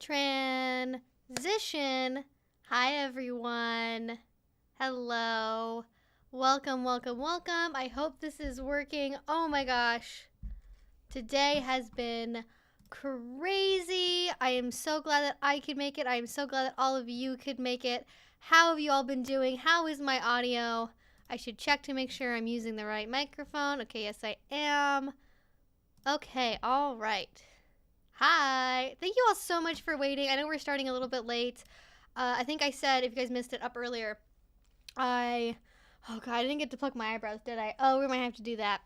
Transition. Hi, everyone. Hello. Welcome, welcome, welcome. I hope this is working. Oh my gosh. Today has been crazy. I am so glad that I could make it. I am so glad that all of you could make it. How have you all been doing? How is my audio? I should check to make sure I'm using the right microphone. Okay, yes, I am. Okay, all right. Hi. Thank you all so much for waiting. I know we're starting a little bit late. I think I said, if you guys missed it up earlier, oh God, I didn't get to pluck my eyebrows, did I? Oh, we might have to do that.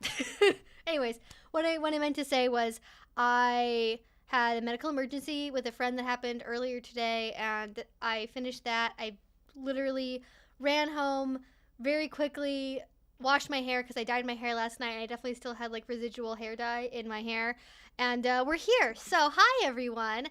Anyways, what I meant to say was I had a medical emergency with a friend that happened earlier today, and I finished that. I literally ran home very quickly, washed my hair because I dyed my hair last night, and I definitely still had like residual hair dye in my hair. And we're here. So, hi everyone.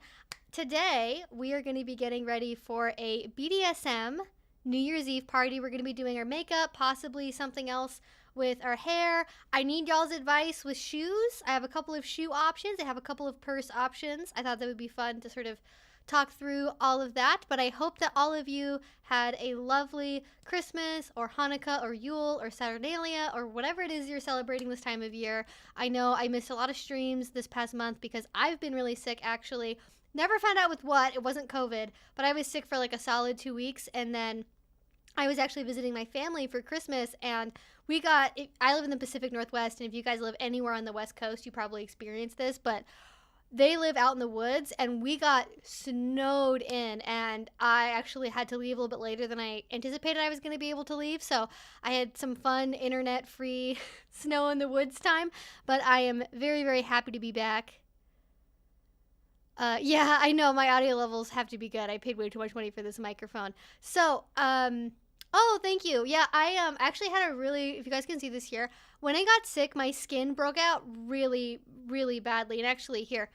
Today, we are going to be getting ready for a BDSM New Year's Eve party. We're going to be doing our makeup, possibly something else with our hair. I need y'all's advice with shoes. I have a couple of shoe options. I have a couple of purse options. I thought that would be fun to sort of talk through all of that, but I hope that all of you had a lovely Christmas or Hanukkah or Yule or Saturnalia or whatever it is you're celebrating this time of year. I know I missed a lot of streams this past month because I've been really sick actually. Never found out with what. It wasn't COVID, but I was sick for like a solid 2 weeks, and then I was actually visiting my family for Christmas, and I live in the Pacific Northwest, and if you guys live anywhere on the West Coast, you probably experienced this, but they live out in the woods, and we got snowed in, and I actually had to leave a little bit later than I anticipated I was going to be able to leave. So I had some fun internet free snow in the woods time, but I am very, very happy to be back. Yeah, I know my audio levels have to be good. I paid way too much money for this microphone. So, oh, thank you. Yeah, I actually had a really, if you guys can see this here, when I got sick, my skin broke out really, really badly. And actually, here,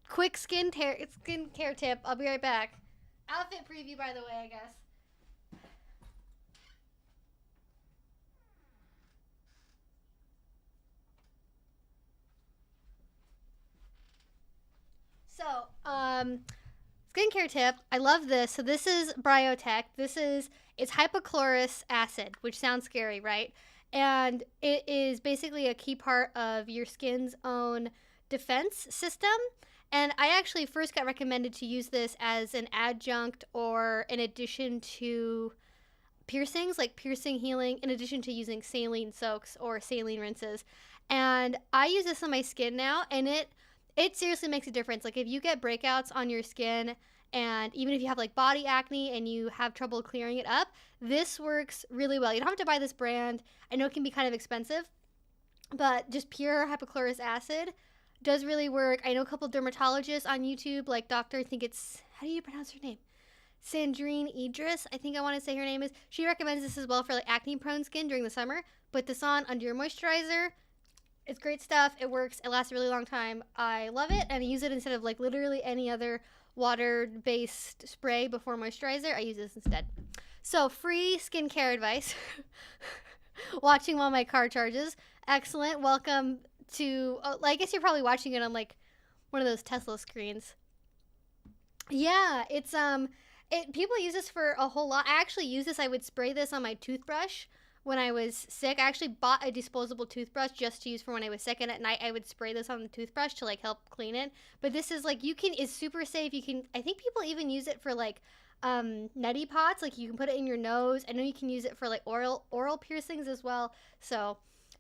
quick skincare tip. I'll be right back. Outfit preview, by the way, I guess. So, skincare tip. I love this. So this is Bryotech. It's hypochlorous acid, which sounds scary, right? And it is basically a key part of your skin's own defense system. And I actually first got recommended to use this as an adjunct or in addition to piercings, like piercing healing, in addition to using saline soaks or saline rinses. And I use this on my skin now, and it seriously makes a difference. Like if you get breakouts on your skin, and even if you have like body acne and you have trouble clearing it up, this works really well. You don't have to buy this brand. I know it can be kind of expensive, but just pure hypochlorous acid does really work. I know a couple dermatologists on YouTube, like Dr. I think it's, how do you pronounce her name? Sandrine Idris, I think I want to say her name is. She recommends this as well for like acne prone skin during the summer. Put this on under your moisturizer. It's great stuff. It works. It lasts a really long time. I love it, and I use it instead of like literally any other water-based spray before moisturizer. I use this instead. So free skincare advice. Watching while my car charges. Excellent. Welcome to, I guess you're probably watching it on like one of those Tesla screens. Yeah, people use this for a whole lot. I actually use this. I would spray this on my toothbrush when I was sick. I actually bought a disposable toothbrush just to use for when I was sick, and at night I would spray this on the toothbrush to like help clean it. But this is like, it's super safe. I think people even use it for like neti pots. Like you can put it in your nose. I know you can use it for like oral piercings as well. So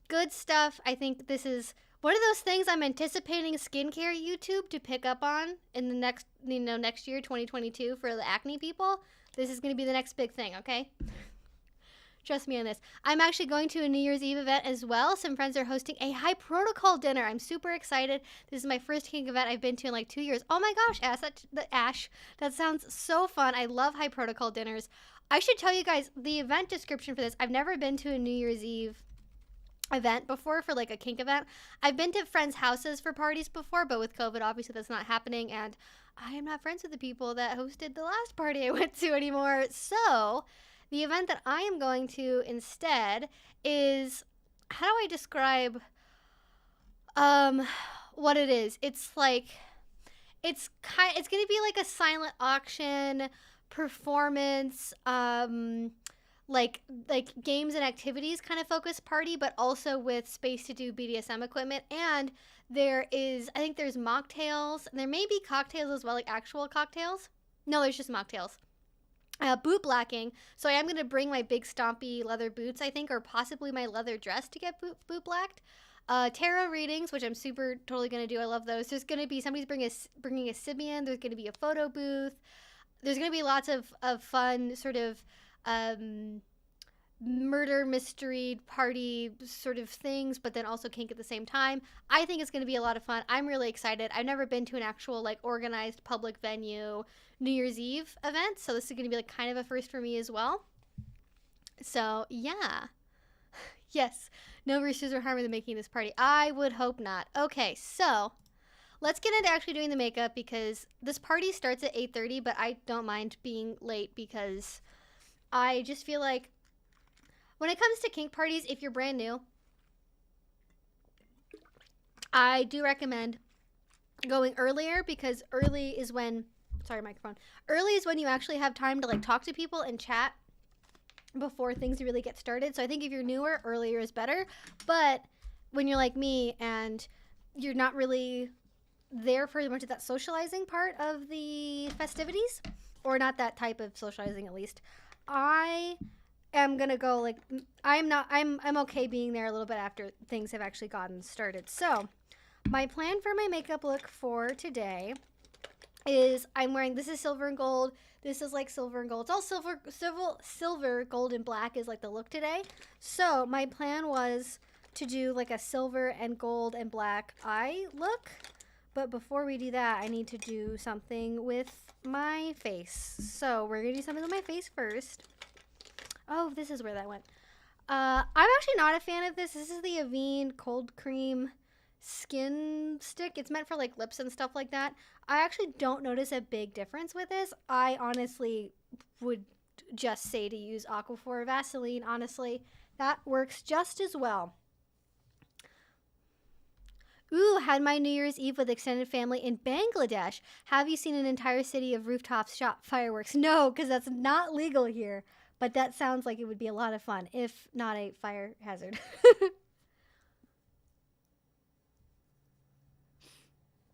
good stuff. I think this is one of those things I'm anticipating skincare YouTube to pick up on in the next year, 2022, for the acne people. This is going to be the next big thing, okay? Trust me on this. I'm actually going to a New Year's Eve event as well. Some friends are hosting a high protocol dinner. I'm super excited. This is my first kink event I've been to in like 2 years. Oh my gosh, Ash, that sounds so fun. I love high protocol dinners. I should tell you guys the event description for this. I've never been to a New Year's Eve event before for like a kink event. I've been to friends' houses for parties before, but with COVID, obviously that's not happening, and I am not friends with the people that hosted the last party I went to anymore. So the event that I am going to instead is, how do I describe what it is? It's like, It's gonna be like a silent auction performance, like games and activities kind of focused party, but also with space to do BDSM equipment. And I think there's mocktails. There may be cocktails as well, like actual cocktails. No, there's just mocktails. Boot blacking. So I am going to bring my big stompy leather boots, I think, or possibly my leather dress to get boot blacked. Tarot readings, which I'm super totally going to do. I love those. There's going to be somebody's bringing a Sybian. There's going to be a photo booth. There's going to be lots of fun sort of murder mystery party sort of things, but then also kink at the same time. I think it's going to be a lot of fun. I'm really excited. I've never been to an actual like organized public venue New Year's Eve event, so this is going to be like kind of a first for me as well. So yeah. Yes, no roosters are harming the making of this party. I would hope not. Okay, so let's get into actually doing the makeup because this party starts at 8:30, but I don't mind being late because I just feel like when it comes to kink parties, if you're brand new, I do recommend going earlier because early is when you actually have time to like talk to people and chat before things really get started. So I think if you're newer, earlier is better. But when you're like me and you're not really there for much of that socializing part of the festivities, or not that type of socializing at least, I am gonna go like I'm okay being there a little bit after things have actually gotten started. So my plan for my makeup look for today is I'm wearing, this is silver and gold. This is like silver and gold. It's all silver, gold, and black is like the look today. So my plan was to do like a silver and gold and black eye look. But before we do that, I need to do something with my face. So we're gonna do something with my face first. Oh, this is where that went. I'm actually not a fan of this. This is the Avene Cold Cream Skin Stick. It's meant for like lips and stuff like that. I actually don't notice a big difference with this. I honestly would just say to use Aquaphor Vaseline. Honestly, that works just as well. Ooh, had my New Year's Eve with extended family in Bangladesh. Have you seen an entire city of rooftops shot fireworks? No, because that's not legal here. But that sounds like it would be a lot of fun, if not a fire hazard.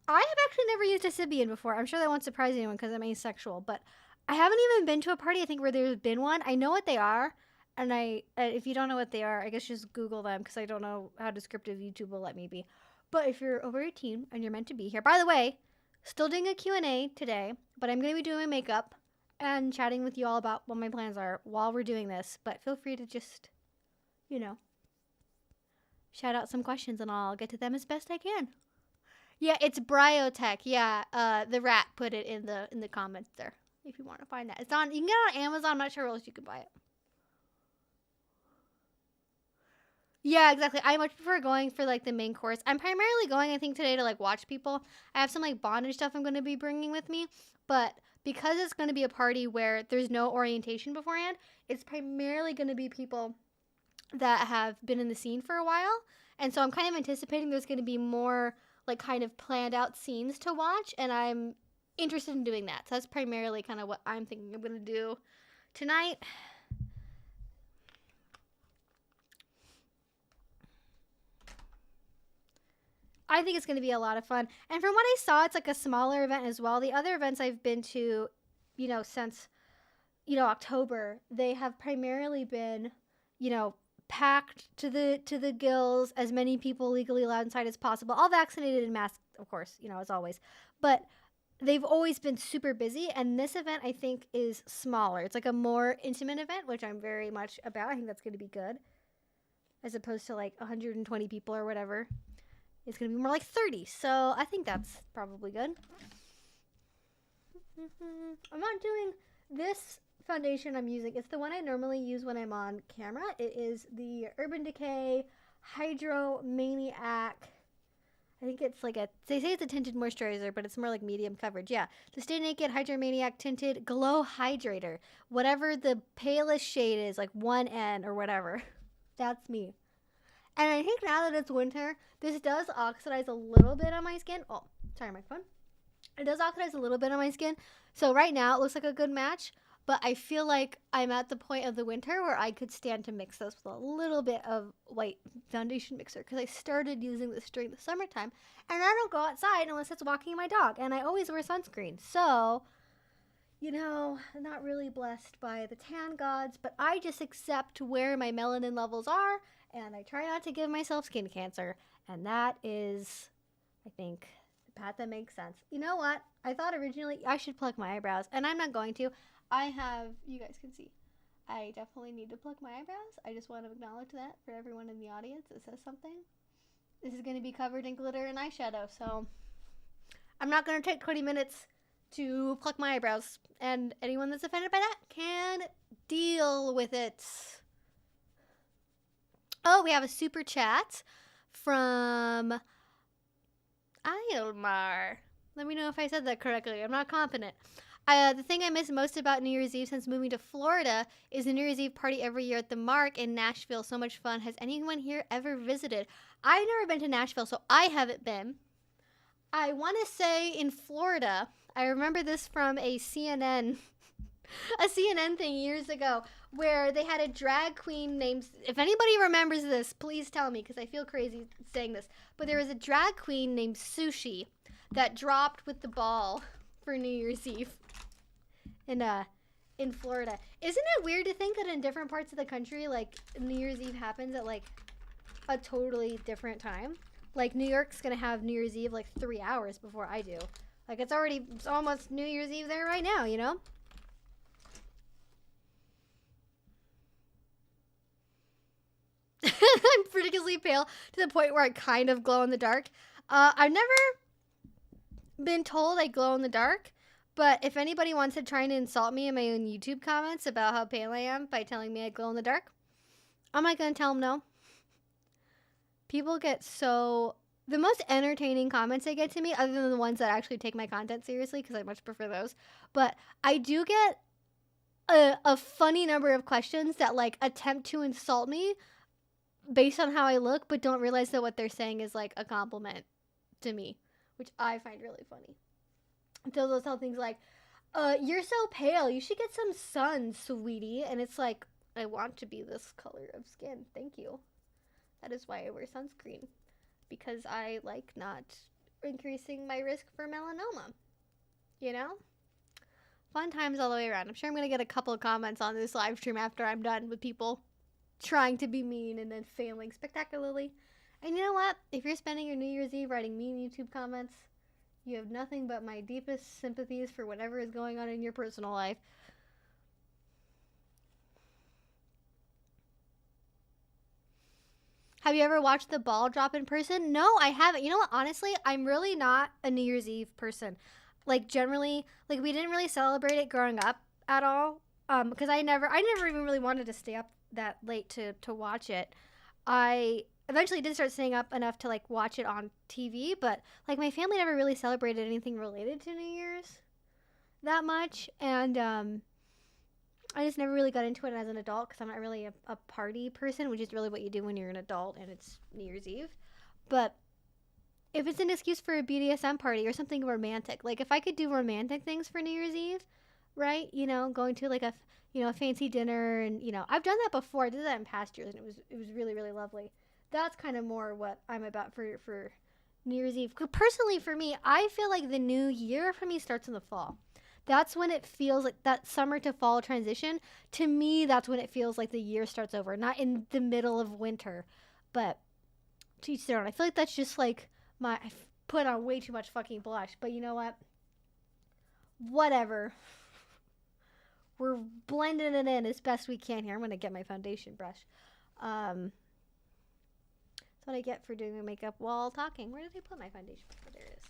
I have actually never used a Sybian before. I'm sure that won't surprise anyone because I'm asexual. But I haven't even been to a party, I think, where there's been one. I know what they are. And if you don't know what they are, I guess just Google them because I don't know how descriptive YouTube will let me be. But if you're over 18 and you're meant to be here, by the way, still doing a Q&A today, but I'm going to be doing my makeup and chatting with you all about what my plans are while we're doing this. But feel free to just, shout out some questions and I'll get to them as best I can. Yeah, it's Bryotech. Yeah, the rat put it in the comments there if you want to find that. You can get it on Amazon. I'm not sure where else you can buy it. Yeah, exactly. I much prefer going for like the main course. I'm primarily going, I think, today to like watch people. I have some like bondage stuff I'm going to be bringing with me, but because it's going to be a party where there's no orientation beforehand, it's primarily going to be people that have been in the scene for a while. And so I'm kind of anticipating there's going to be more like kind of planned out scenes to watch, and I'm interested in doing that. So that's primarily kind of what I'm thinking I'm going to do tonight. I think it's going to be a lot of fun. And from what I saw, it's like a smaller event as well. The other events I've been to, since, October, they have primarily been, packed to the gills, as many people legally allowed inside as possible, all vaccinated and masked, of course, as always. But they've always been super busy. And this event, I think, is smaller. It's like a more intimate event, which I'm very much about. I think that's going to be good. As opposed to like 120 people or whatever. It's going to be more like 30. So I think that's probably good. I'm not doing this foundation I'm using. It's the one I normally use when I'm on camera. It is the Urban Decay Hydro Maniac. I think it's like they say it's a tinted moisturizer, but it's more like medium coverage. Yeah. The Stay Naked Hydro Maniac Tinted Glow Hydrator. Whatever the palest shade is, like 1N or whatever. That's me. And I think now that it's winter, this does oxidize a little bit on my skin. Oh, sorry, microphone. It does oxidize a little bit on my skin. So right now it looks like a good match, but I feel like I'm at the point of the winter where I could stand to mix this with a little bit of white foundation mixer because I started using this during the summertime and I don't go outside unless it's walking my dog and I always wear sunscreen. So, you know, I'm not really blessed by the tan gods, but I just accept where my melanin levels are and I try not to give myself skin cancer. And that is, I think, the path that makes sense. You know what? I thought originally I should pluck my eyebrows, and I'm not going to. I have, you guys can see, I definitely need to pluck my eyebrows. I just want to acknowledge that for everyone in the audience. It says something. This is going to be covered in glitter and eyeshadow, so I'm not going to take 20 minutes to pluck my eyebrows. And anyone that's offended by that can deal with it. Oh, we have a super chat from Ilmar. Let me know if I said that correctly. I'm not confident. The thing I miss most about New Year's Eve since moving to Florida is the New Year's Eve party every year at the Mark in Nashville. So much fun. Has anyone here ever visited? I've never been to Nashville, so I haven't been. I want to say in Florida, I remember this from a CNN thing years ago where they had a drag queen named, if anybody remembers this, please tell me because I feel crazy saying this, but there was a drag queen named Sushi that dropped with the ball for New Year's Eve in Florida. Isn't it weird to think that in different parts of the country, like, New Year's Eve happens at, like, a totally different time? Like, New York's gonna have New Year's Eve, like, 3 hours before I do. Like, it's almost New Year's Eve there right now, you know? I'm ridiculously pale to the point where I kind of glow in the dark. I've never been told I glow in the dark, but if anybody wants to try and insult me in my own YouTube comments about how pale I am by telling me I glow in the dark, I'm not going to tell them no. People get so... The most entertaining comments they get to me, other than the ones that actually take my content seriously, because I much prefer those, but I do get a funny number of questions that, like, attempt to insult me based on how I look, but don't realize that what they're saying is, like, a compliment to me, which I find really funny. So they'll tell things like, you're so pale, you should get some sun, sweetie. And it's like, I want to be this color of skin. Thank you. That is why I wear sunscreen. Because I like not increasing my risk for melanoma. You know? Fun times all the way around. I'm sure I'm going to get a couple of comments on this live stream after I'm done with people trying to be mean and then failing spectacularly. And you know what? If you're spending your New Year's Eve writing mean YouTube comments, you have nothing but my deepest sympathies for whatever is going on in your personal life. Have you ever watched the ball drop in person? No, I haven't. You know what? Honestly, I'm really not a New Year's Eve person. Like, generally, like, we didn't really celebrate it growing up at all. Because I never even really wanted to stay up that late to watch it. I eventually did start staying up enough to, like, watch it on TV, but, like, my family never really celebrated anything related to New Year's that much, and I just never really got into it as an adult because I'm not really a party person, which is really what you do when you're an adult and it's New Year's Eve. But if it's an excuse for a BDSM party or something romantic, like, if I could do romantic things for New Year's Eve, right, you know, going to, like, a fancy dinner, and, you know, I've done that before. I did that in past years, and it was really, really lovely. That's kind of more what I'm about for New Year's Eve. Personally, for me, I feel like the new year for me starts in the fall. That's when it feels like that summer to fall transition. To me, that's when it feels like the year starts over, not in the middle of winter. But to each their own. I feel like that's just like I've put on way too much fucking blush. But you know what? Whatever. We're blending it in as best we can here. I'm going to get my foundation brush. That's what I get for doing my makeup while talking. Where did I put my foundation brush? Oh, there it is.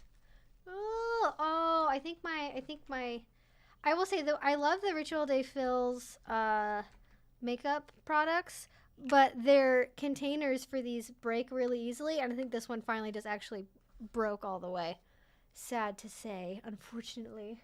Oh, I think my I will say though, I love the Ritual de Phil's makeup products, but their containers for these break really easily, and I think this one finally just actually broke all the way. Sad to say, unfortunately.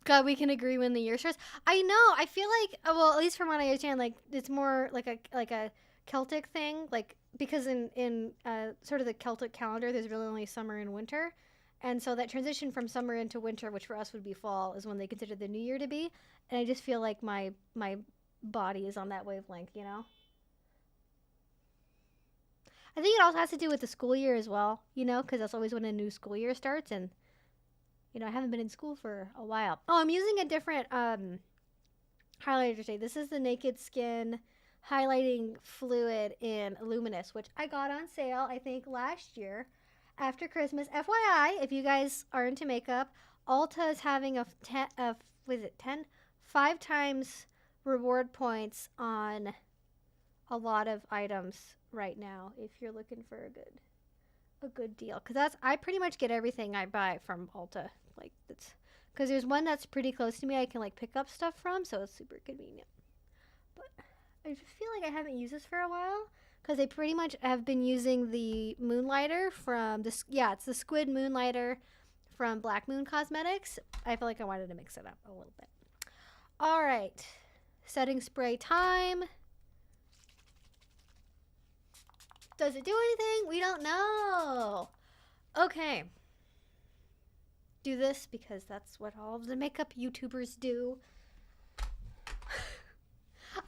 God, we can agree when the year starts. I know. I feel like, well, at least from what I understand, like it's more like a Celtic thing, like because in sort of the Celtic calendar, there's really only summer and winter, and so that transition from summer into winter, which for us would be fall, is when they consider the new year to be. And I just feel like my body is on that wavelength, you know. I think it also has to do with the school year as well, you know, because that's always when a new school year starts, and I haven't been in school for a while. Oh, I'm using a different highlighter today. This is the Naked Skin highlighting fluid in Luminous, which I got on sale, I think, last year after Christmas. FYI, if you guys are into makeup, Ulta is having was it 10? 5 times reward points on a lot of items right now if you're looking for a good deal, because I pretty much get everything I buy from Ulta. Like, it's because there's one that's pretty close to me I can like pick up stuff from, so it's super convenient. But I just feel like I haven't used this for a while because I pretty much have been using the Moonlighter from this. Yeah, it's the Squid Moonlighter from Black Moon Cosmetics. I feel like I wanted to mix it up a little bit. All right, setting spray time. Does it do anything? We don't know. Okay. Do this because that's what all of the makeup YouTubers do.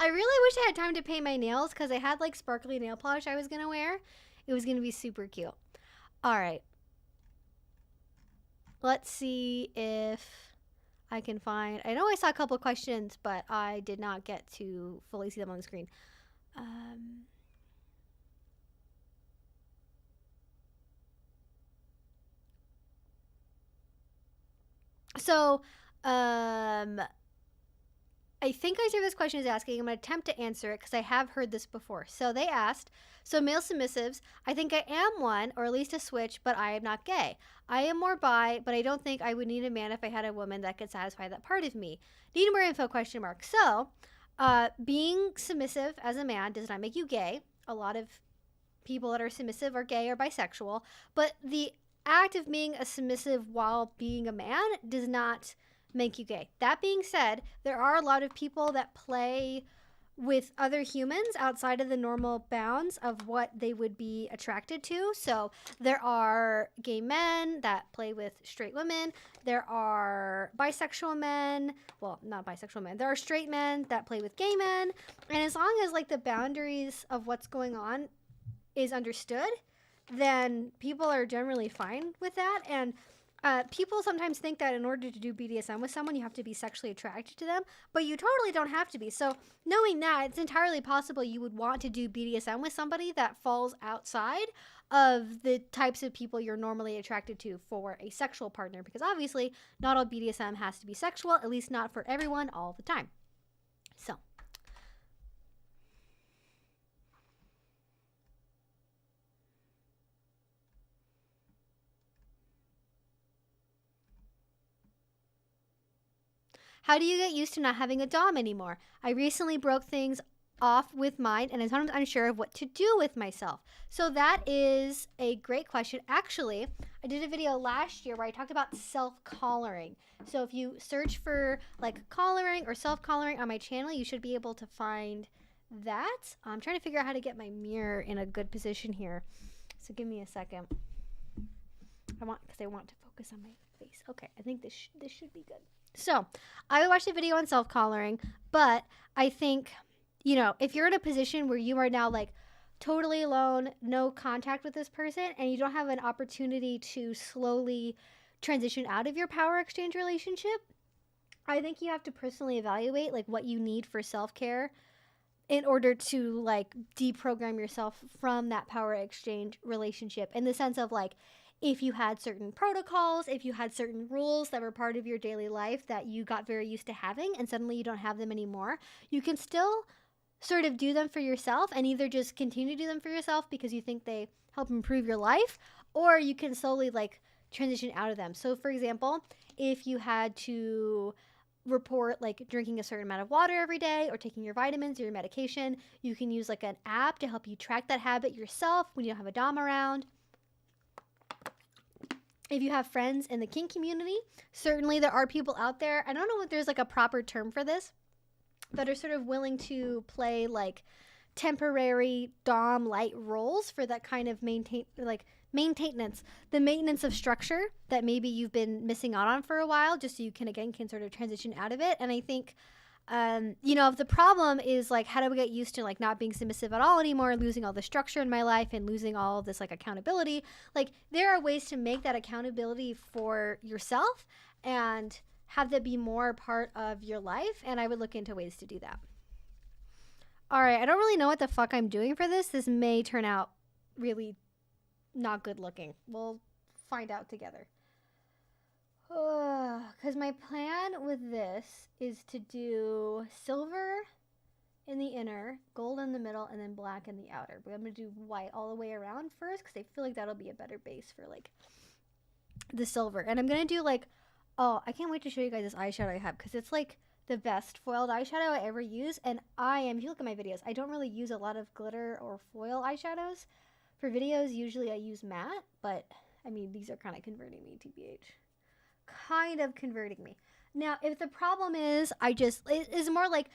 I really wish I had time to paint my nails because I had like sparkly nail polish I was going to wear. It was going to be super cute. All right. Let's see if I can find... I know I saw a couple of questions, but I did not get to fully see them on the screen. So, I think I see what this question is asking. I'm going to attempt to answer it because I have heard this before. So they asked, so male submissives, I think I am one, or at least a switch, but I am not gay. I am more bi, but I don't think I would need a man if I had a woman that could satisfy that part of me. Need more info, question mark. So, being submissive as a man does not make you gay. A lot of people that are submissive are gay or bisexual, but the act of being a submissive while being a man does not make you gay. That being said, there are a lot of people that play with other humans outside of the normal bounds of what they would be attracted to. So there are gay men that play with straight women. There are bisexual men. Well, not bisexual men. There are straight men that play with gay men. And as long as like the boundaries of what's going on is understood, then people are generally fine with that. And people sometimes think that in order to do BDSM with someone, you have to be sexually attracted to them, but you totally don't have to be. So knowing that, it's entirely possible you would want to do BDSM with somebody that falls outside of the types of people you're normally attracted to for a sexual partner, because obviously not all BDSM has to be sexual, at least not for everyone all the time. So how do you get used to not having a dom anymore? I recently broke things off with mine, and I'm sometimes unsure of what to do with myself. So that is a great question. Actually, I did a video last year where I talked about self-collaring. So if you search for like collaring or self-collaring on my channel, you should be able to find that. I'm trying to figure out how to get my mirror in a good position here. So give me a second. Because I want to focus on my face. Okay, I think this should be good. So I watched a video on self-collaring, but I think, if you're in a position where you are now like totally alone, no contact with this person, and you don't have an opportunity to slowly transition out of your power exchange relationship, I think you have to personally evaluate like what you need for self-care in order to like deprogram yourself from that power exchange relationship, in the sense of like, if you had certain protocols, if you had certain rules that were part of your daily life that you got very used to having and suddenly you don't have them anymore, you can still sort of do them for yourself and either just continue to do them for yourself because you think they help improve your life, or you can slowly like transition out of them. So for example, if you had to report like drinking a certain amount of water every day or taking your vitamins or your medication, you can use like an app to help you track that habit yourself when you don't have a dom around. if you have friends in the kink community, certainly there are people out there. I don't know if there's like a proper term for this, that are sort of willing to play like temporary dom light roles for that kind of maintenance, the maintenance of structure that maybe you've been missing out on for a while, just so you can sort of transition out of it. And I think if the problem is like, how do we get used to like not being submissive at all anymore, losing all the structure in my life and losing all this like accountability, like there are ways to make that accountability for yourself and have that be more part of your life. And I would look into ways to do that. All right, I don't really know what the fuck I'm doing for this. This may turn out really not good looking. We'll find out together. Because my plan with this is to do silver in the inner, gold in the middle, and then black in the outer. But I'm going to do white all the way around first because I feel like that'll be a better base for like the silver. And I'm going to do like, oh, I can't wait to show you guys this eyeshadow I have because it's like the best foiled eyeshadow I ever use. And if you look at my videos, I don't really use a lot of glitter or foil eyeshadows. For videos, usually I use matte, but I mean, these are kind of converting me, TBH. Kind of converting me. Now, if the problem is it is more like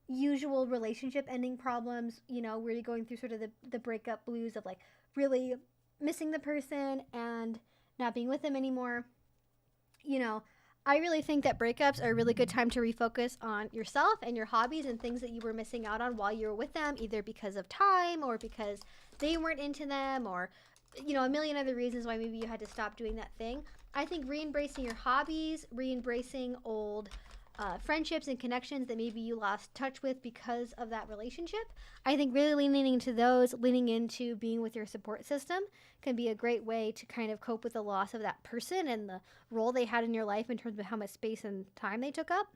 usual relationship ending problems, really going through sort of the breakup blues of like really missing the person and not being with them anymore, I really think that breakups are a really good time to refocus on yourself and your hobbies and things that you were missing out on while you were with them, either because of time or because they weren't into them or, a million other reasons why maybe you had to stop doing that thing. I think re-embracing your hobbies, re-embracing old friendships and connections that maybe you lost touch with because of that relationship. I think really leaning into those, leaning into being with your support system can be a great way to kind of cope with the loss of that person and the role they had in your life in terms of how much space and time they took up.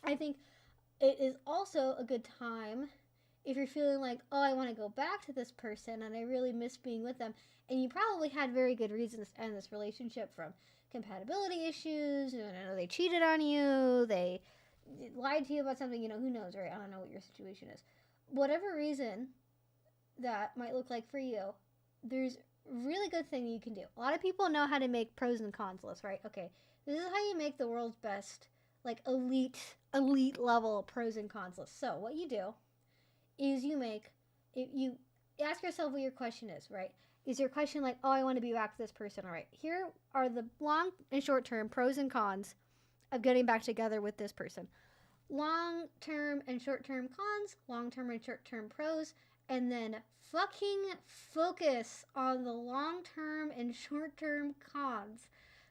I think it is also a good time if you're feeling like, oh, I want to go back to this person and I really miss being with them. And you probably had very good reasons to end this relationship, from compatibility issues, they cheated on you, they lied to you about something, who knows, right? I don't know what your situation is. Whatever reason that might look like for you, there's a really good thing you can do. A lot of people know how to make pros and cons lists, right? Okay, this is how you make the world's best, like elite level pros and cons list. So what you do is you ask yourself what your question is, right? Is your question like, oh, I want to be back to this person? All right, here are the long and short term pros and cons of getting back together with this person. Long term and short term cons, long term and short term pros, and then fucking focus on the long term and short term cons.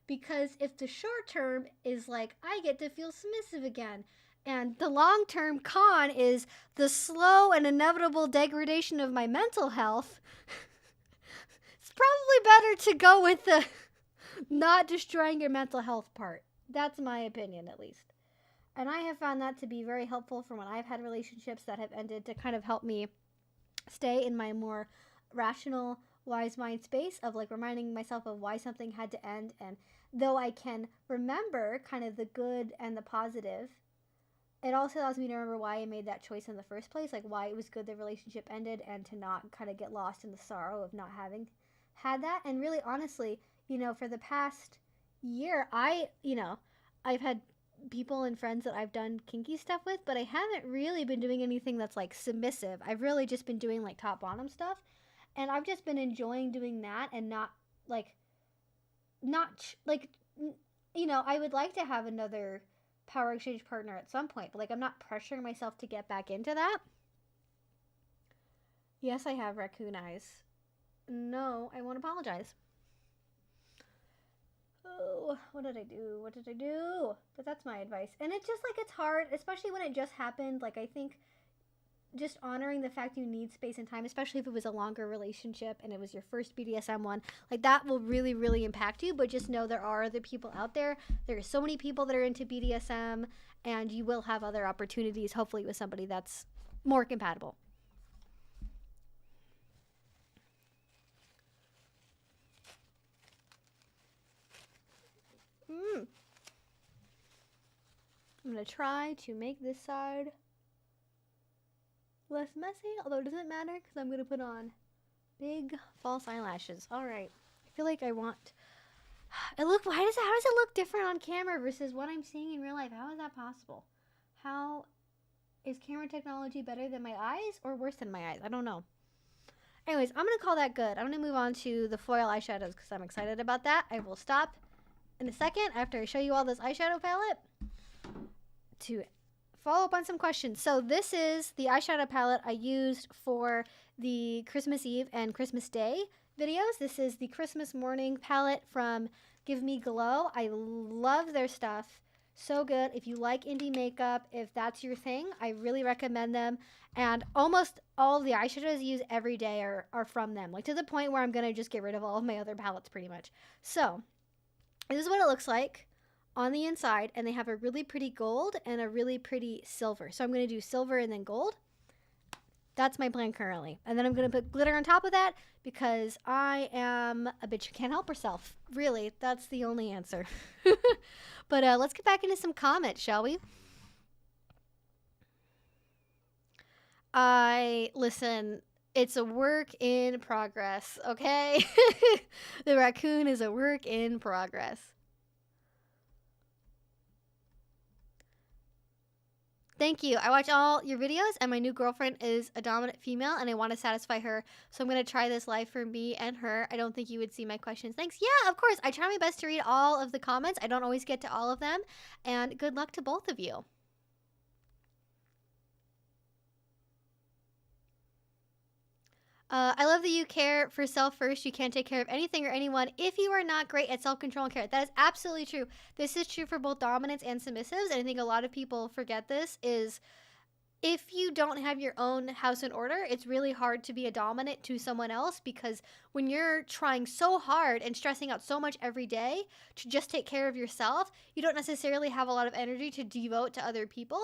Because if the short term is like, I get to feel submissive again, and the long-term con is the slow and inevitable degradation of my mental health, it's probably better to go with the not destroying your mental health part. That's my opinion, at least. And I have found that to be very helpful for when I've had relationships that have ended, to kind of help me stay in my more rational, wise mind space of like reminding myself of why something had to end. And though I can remember kind of the good and the positive, it also allows me to remember why I made that choice in the first place, like why it was good the relationship ended, and to not kind of get lost in the sorrow of not having had that. And really, honestly, for the past year, I've had people and friends that I've done kinky stuff with, but I haven't really been doing anything that's like submissive. I've really just been doing like top bottom stuff, and I've just been enjoying doing that and not I would like to have another power exchange partner at some point, but like I'm not pressuring myself to get back into that. Yes, I have raccoon eyes. No, I won't apologize. Oh, what did I do? But that's my advice. And it's just like, it's hard, especially when it just happened. Like, I think just honoring the fact you need space and time, especially if it was a longer relationship and it was your first BDSM one, like that will really, really impact you. But just know there are other people out there. There are so many people that are into BDSM, and you will have other opportunities, hopefully with somebody that's more compatible. I'm going to try to make this side less messy, although it doesn't matter because I'm going to put on big false eyelashes. All right. I feel like I want How does it look different on camera versus what I'm seeing in real life? How is that possible? How is camera technology better than my eyes or worse than my eyes? I don't know. Anyways, I'm going to call that good. I'm going to move on to the foil eyeshadows because I'm excited about that. I will stop in a second after I show you all this eyeshadow palette to follow up on some questions. So this is the eyeshadow palette I used for the Christmas Eve and Christmas Day videos. This is the Christmas morning palette from Give Me Glow. I love their stuff. So good. If you like indie makeup, if that's your thing, I really recommend them. And almost all of the eyeshadows I use every day are from them. Like to the point where I'm going to just get rid of all of my other palettes pretty much. So this is what it looks like on the inside. And they have a really pretty gold and a really pretty silver. So I'm going to do silver and then gold. That's my plan currently. And then I'm going to put glitter on top of that because I am a bitch who can't help herself. Really, that's the only answer. But let's get back into some comments, shall we? Listen, it's a work in progress, okay? The raccoon is a work in progress. Thank you. I watch all your videos, and my new girlfriend is a dominant female, and I want to satisfy her. So I'm going to try this live for me and her. I don't think you would see my questions. Thanks. Yeah, of course. I try my best to read all of the comments. I don't always get to all of them. And good luck to both of you. I love that you care for self first. You can't take care of anything or anyone if you are not great at self-control and care. That is absolutely true. This is true for both dominants and submissives. And I think a lot of people forget this is if you don't have your own house in order, it's really hard to be a dominant to someone else because when you're trying so hard and stressing out so much every day to just take care of yourself, you don't necessarily have a lot of energy to devote to other people.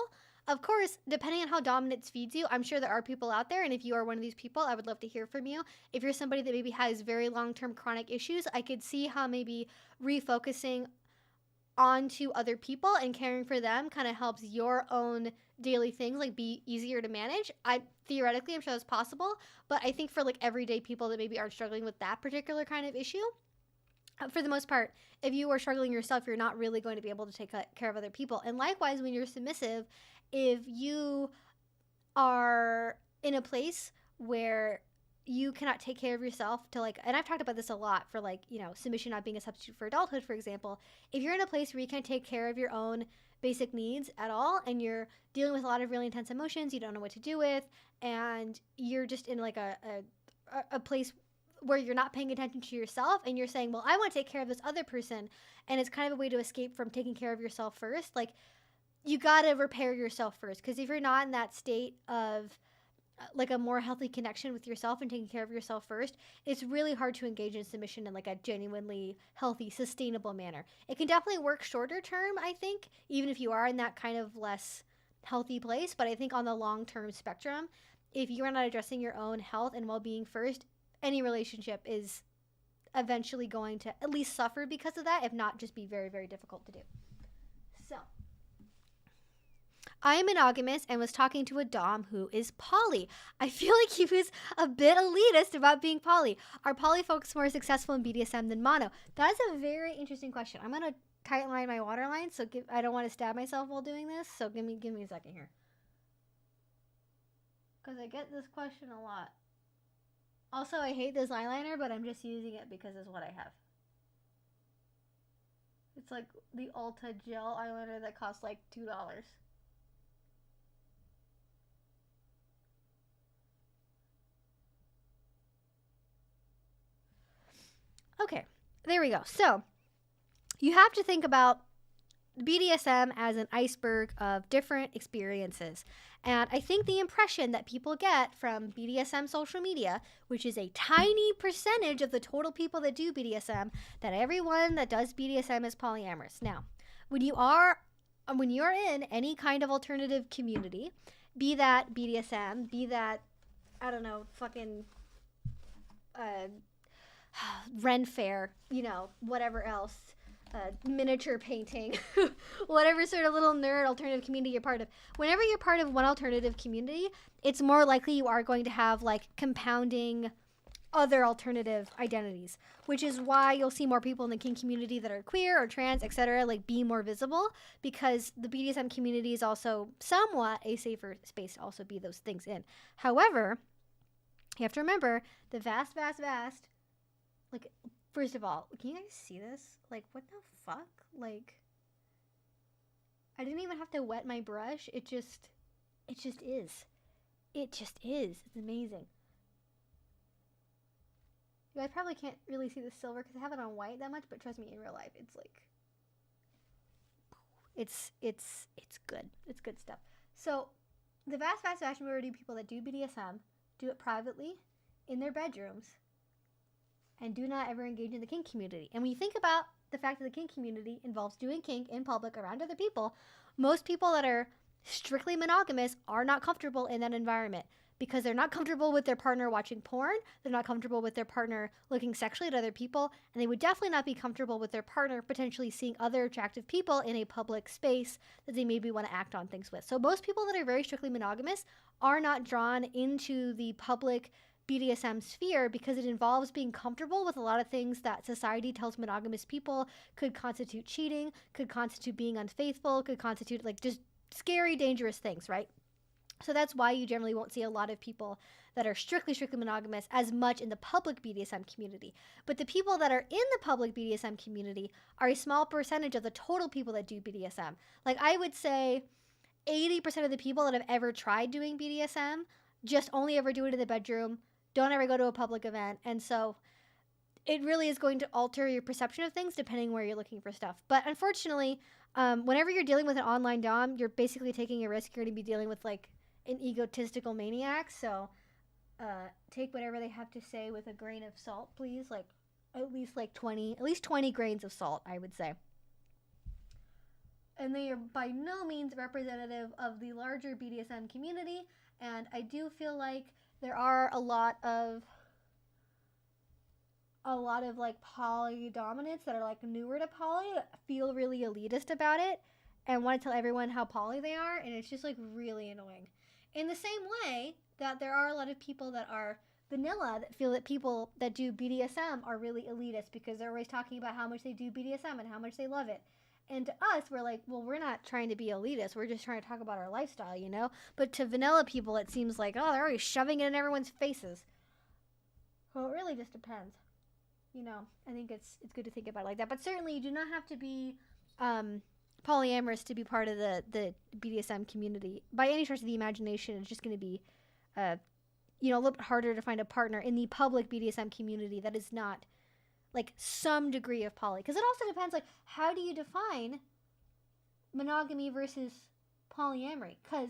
Of course, depending on how dominance feeds you, I'm sure there are people out there, and if you are one of these people, I would love to hear from you. If you're somebody that maybe has very long-term chronic issues, I could see how maybe refocusing onto other people and caring for them kind of helps your own daily things like be easier to manage. Theoretically, I'm sure that's possible, but I think for like everyday people that maybe aren't struggling with that particular kind of issue, for the most part, if you are struggling yourself, you're not really going to be able to take care of other people. And likewise, when you're submissive, if you are in a place where you cannot take care of yourself to like, and I've talked about this a lot for like, you know, submission not being a substitute for adulthood, for example, if you're in a place where you can't take care of your own basic needs at all and you're dealing with a lot of really intense emotions you don't know what to do with, and you're just in like a place where you're not paying attention to yourself and you're saying, well, I want to take care of this other person, and it's kind of a way to escape from taking care of yourself first. Like, you got to repair yourself first, because if you're not in that state of like a more healthy connection with yourself and taking care of yourself first, it's really hard to engage in submission in like a genuinely healthy, sustainable manner. It can definitely work shorter term, I think, even if you are in that kind of less healthy place. But I think on the long-term spectrum, if you are not addressing your own health and well-being first, any relationship is eventually going to at least suffer because of that, if not just be very, very difficult to do. So, I am monogamous and was talking to a dom who is poly. I feel like he was a bit elitist about being poly. Are poly folks more successful in BDSM than mono? That's a very interesting question. I'm going to tight line my waterline, so I don't want to stab myself while doing this, so give me a second here. Because I get this question a lot. Also, I hate this eyeliner, but I'm just using it because it's what I have. It's like the Ulta gel eyeliner that costs like $2. Okay, there we go. So, you have to think about BDSM as an iceberg of different experiences. And I think the impression that people get from BDSM social media, which is a tiny percentage of the total people that do BDSM, that everyone that does BDSM is polyamorous. Now, when you are in any kind of alternative community, be that BDSM, be that, I don't know, fucking Ren Fair, you know, whatever else, miniature painting, whatever sort of little nerd alternative community you're part of. Whenever you're part of one alternative community, it's more likely you are going to have like compounding other alternative identities, which is why you'll see more people in the kink community that are queer or trans, etc., like be more visible, because the BDSM community is also somewhat a safer space to also be those things in. However, you have to remember the vast, like, first of all, can you guys see this? Like, what the fuck? Like, I didn't even have to wet my brush. It just is. It just is. It's amazing. You guys probably can't really see the silver because I have it on white that much, but trust me, in real life, it's like, it's good. It's good stuff. So, the vast majority of people that do BDSM do it privately in their bedrooms and do not ever engage in the kink community. And when you think about the fact that the kink community involves doing kink in public around other people, most people that are strictly monogamous are not comfortable in that environment because they're not comfortable with their partner watching porn, they're not comfortable with their partner looking sexually at other people, and they would definitely not be comfortable with their partner potentially seeing other attractive people in a public space that they maybe want to act on things with. So most people that are very strictly monogamous are not drawn into the public BDSM sphere because it involves being comfortable with a lot of things that society tells monogamous people could constitute cheating, could constitute being unfaithful, could constitute like just scary, dangerous things, right? So that's why you generally won't see a lot of people that are strictly monogamous as much in the public BDSM community. But the people that are in the public BDSM community are a small percentage of the total people that do BDSM. Like, I would say 80% of the people that have ever tried doing BDSM just only ever do it in the bedroom, don't ever go to a public event. And so it really is going to alter your perception of things depending where you're looking for stuff. But unfortunately, whenever you're dealing with an online dom, you're basically taking a risk. You're going to be dealing with like an egotistical maniac. So take whatever they have to say with a grain of salt, please. Like at least 20 grains of salt, I would say. And they are by no means representative of the larger BDSM community. And I do feel like there are a lot of like poly dominants that are like newer to poly that feel really elitist about it and want to tell everyone how poly they are, and it's just like really annoying. In the same way that there are a lot of people that are vanilla that feel that people that do BDSM are really elitist because they're always talking about how much they do BDSM and how much they love it. And to us, we're like, well, we're not trying to be elitist. We're just trying to talk about our lifestyle, you know? But to vanilla people, it seems like, oh, they're always shoving it in everyone's faces. Well, it really just depends. You know, I think it's good to think about it like that. But certainly, you do not have to be polyamorous to be part of the BDSM community. By any stretch of the imagination, it's just going to be, a little bit harder to find a partner in the public BDSM community that is not like some degree of poly. Because it also depends, like, how do you define monogamy versus polyamory? Because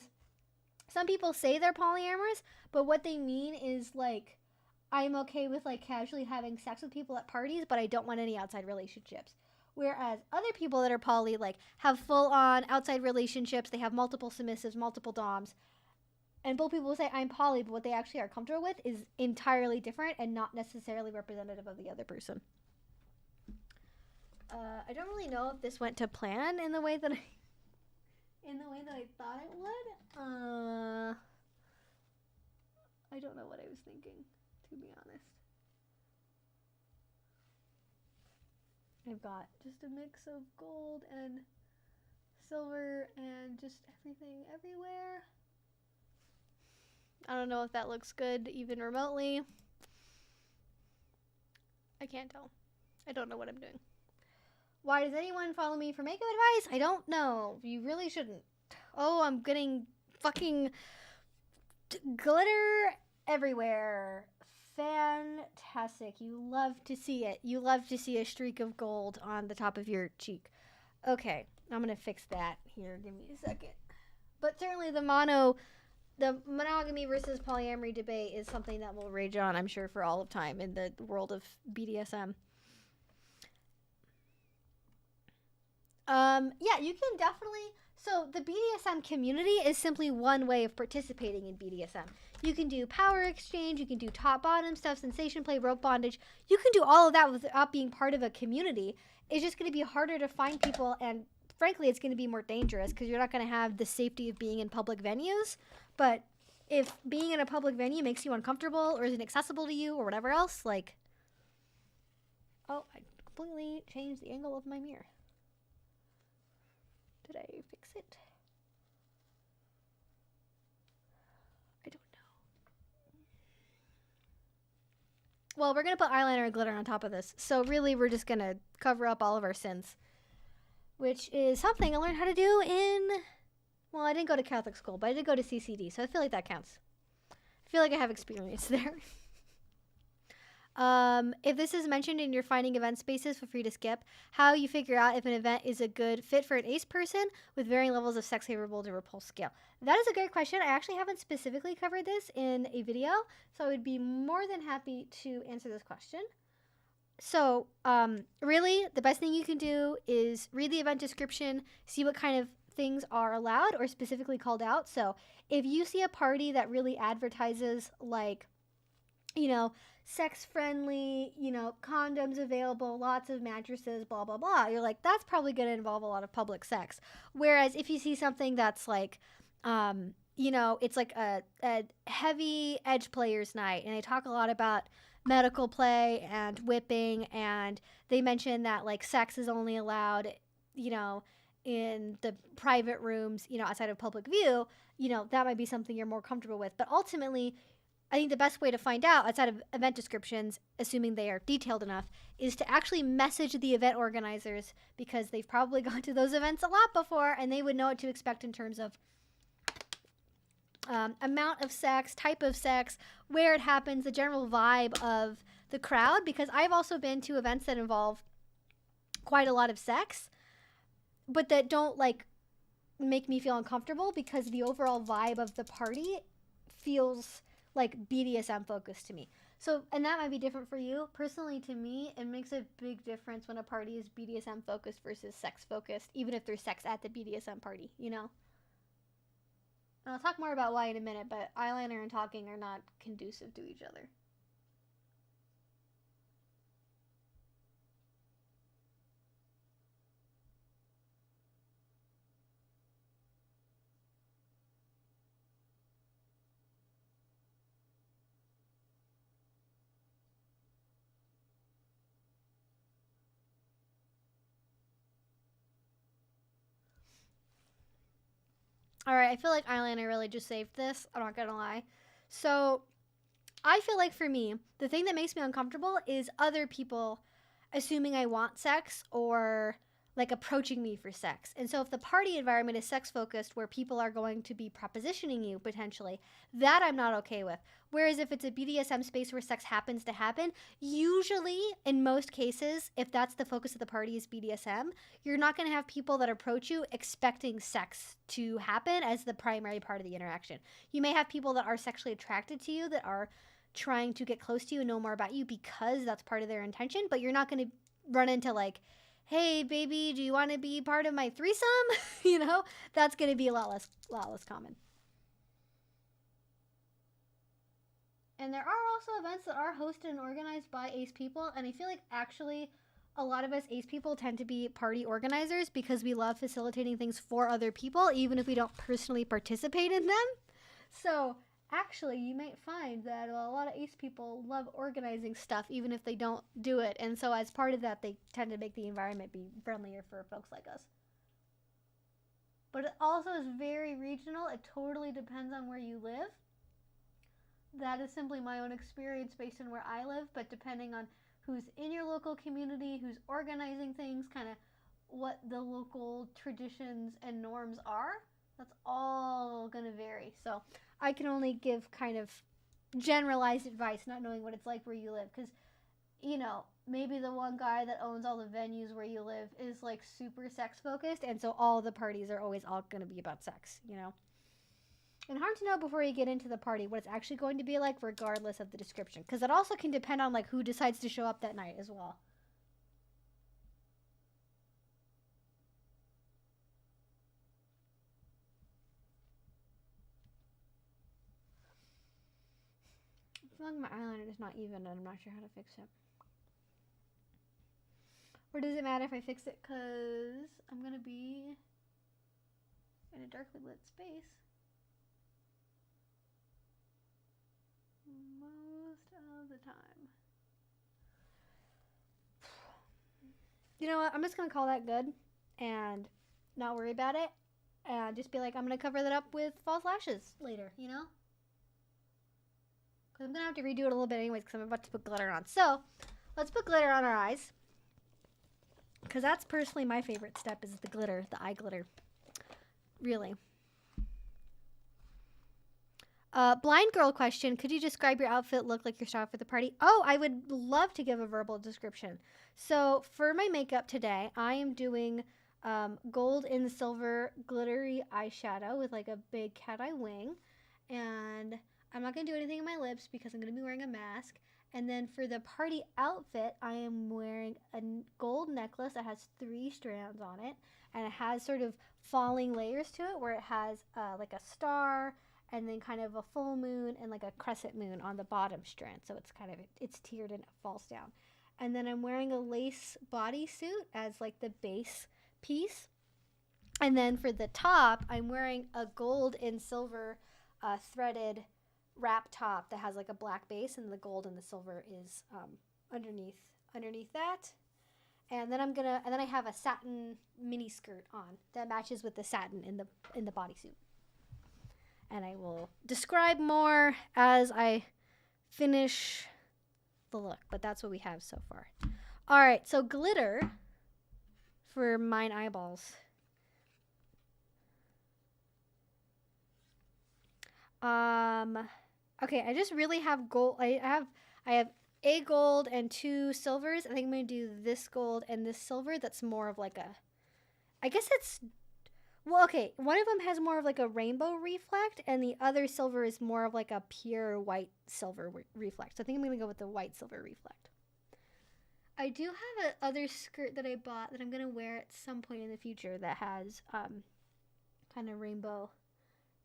some people say they're polyamorous, but what they mean is, like, I'm okay with, like, casually having sex with people at parties, but I don't want any outside relationships. Whereas other people that are poly, like, have full-on outside relationships, they have multiple submissives, multiple doms, and both people will say, I'm poly, but what they actually are comfortable with is entirely different and not necessarily representative of the other person. I don't really know if this went to plan in the way that I thought it would. I don't know what I was thinking, to be honest. I've got just a mix of gold and silver and just everything everywhere. I don't know if that looks good even remotely. I can't tell. I don't know what I'm doing. Why does anyone follow me for makeup advice? I don't know. You really shouldn't. Oh, I'm getting fucking glitter everywhere. Fantastic. You love to see it. You love to see a streak of gold on the top of your cheek. Okay, I'm going to fix that here. Give me a second. But certainly the monogamy versus polyamory debate is something that will rage on, I'm sure, for all of time in the world of BDSM. Yeah, you can definitely... So the BDSM community is simply one way of participating in BDSM. You can do power exchange, you can do top-bottom stuff, sensation play, rope bondage. You can do all of that without being part of a community. It's just going to be harder to find people, and frankly, it's going to be more dangerous because you're not going to have the safety of being in public venues. But if being in a public venue makes you uncomfortable or isn't accessible to you or whatever else, like, oh, I completely changed the angle of my mirror. Did I fix it? I don't know. Well, we're going to put eyeliner and glitter on top of this. So really, we're just going to cover up all of our sins. Which is something I learned how to do in... Well, I didn't go to Catholic school, but I did go to CCD. So I feel like that counts. I feel like I have experience there. If this is mentioned in your finding event spaces, feel free to skip. How you figure out if an event is a good fit for an ace person with varying levels of sex favorable to repulse scale. That is a great question. I actually haven't specifically covered this in a video, so I would be more than happy to answer this question. So, really, the best thing you can do is read the event description, see what kind of things are allowed or specifically called out. So, if you see a party that really advertises, like, you know, sex friendly, you know, condoms available, lots of mattresses, blah, blah, blah, you're like, that's probably going to involve a lot of public sex. Whereas if you see something that's like, you know, it's like a heavy edge players night, and they talk a lot about medical play and whipping, and they mention that like sex is only allowed, you know, in the private rooms, you know, outside of public view, you know, that might be something you're more comfortable with. But ultimately, I think the best way to find out outside of event descriptions, assuming they are detailed enough, is to actually message the event organizers, because they've probably gone to those events a lot before and they would know what to expect in terms of amount of sex, type of sex, where it happens, the general vibe of the crowd. Because I've also been to events that involve quite a lot of sex, but that don't like make me feel uncomfortable, because the overall vibe of the party feels like BDSM focused to me. So, and that might be different for you. Personally, to me, it makes a big difference when a party is BDSM focused versus sex focused, even if there's sex at the BDSM party, you know? And I'll talk more about why in a minute, but eyeliner and talking are not conducive to each other. All right, I feel like eyeliner really just saved this. I'm not gonna lie. So, I feel like for me, the thing that makes me uncomfortable is other people assuming I want sex or like approaching me for sex. And so if the party environment is sex focused where people are going to be propositioning you potentially, that I'm not okay with. Whereas if it's a BDSM space where sex happens to happen, usually in most cases, if that's the focus of the party is BDSM, you're not going to have people that approach you expecting sex to happen as the primary part of the interaction. You may have people that are sexually attracted to you, that are trying to get close to you and know more about you because that's part of their intention, but you're not going to run into like, hey baby, do you want to be part of my threesome? You know, that's going to be a lot less common. And there are also events that are hosted and organized by ace people, and I feel like actually a lot of us ace people tend to be party organizers because we love facilitating things for other people even if we don't personally participate in them. So actually, you might find that a lot of ace people love organizing stuff even if they don't do it. And so as part of that, they tend to make the environment be friendlier for folks like us. But it also is very regional. It totally depends on where you live. That is simply my own experience based on where I live. But depending on who's in your local community, who's organizing things, kind of what the local traditions and norms are, that's all going to vary. So I can only give kind of generalized advice, not knowing what it's like where you live. Because, you know, maybe the one guy that owns all the venues where you live is like super sex focused. And so all the parties are always all going to be about sex, you know. And hard to know before you get into the party what it's actually going to be like regardless of the description. Because it also can depend on like who decides to show up that night as well. I feel like my eyeliner is not even and I'm not sure how to fix it. Or does it matter if I fix it because I'm going to be in a darkly lit space? time. You know what? I'm just going to call that good and not worry about it. And just be like, I'm going to cover that up with false lashes later, you know? Because I'm going to have to redo it a little bit anyways because I'm about to put glitter on. So, let's put glitter on our eyes. Because that's personally my favorite step is the glitter, the eye glitter. Really. Blind girl question. Could you describe your outfit, look like your style for the party? Oh, I would love to give a verbal description. So for my makeup today, I am doing gold and silver glittery eyeshadow with like a big cat eye wing. And I'm not going to do anything in my lips because I'm going to be wearing a mask. And then for the party outfit, I am wearing a gold necklace that has 3 strands on it. And it has sort of falling layers to it where it has like a star and then kind of a full moon and like a crescent moon on the bottom strand. So it's kind of, it's tiered and it falls down. And then I'm wearing a lace bodysuit as like the base piece. And then for the top, I'm wearing a gold and silver threaded wrap top that has like a black base, and the gold and the silver is underneath that. And then I have a satin mini skirt on that matches with the satin in the bodysuit. And I will describe more as I finish the look, but that's what we have so far. All right, so glitter for mine eyeballs. Okay, I just really have gold. I have a gold and 2 silvers. I think I'm gonna do this gold and this silver. That's more of like a, I guess it's, well, okay. One of them has more of like a rainbow reflect, and the other silver is more of like a pure white silver reflect. So I think I'm gonna go with the white silver reflect. I do have a other skirt that I bought that I'm gonna wear at some point in the future that has kind of rainbow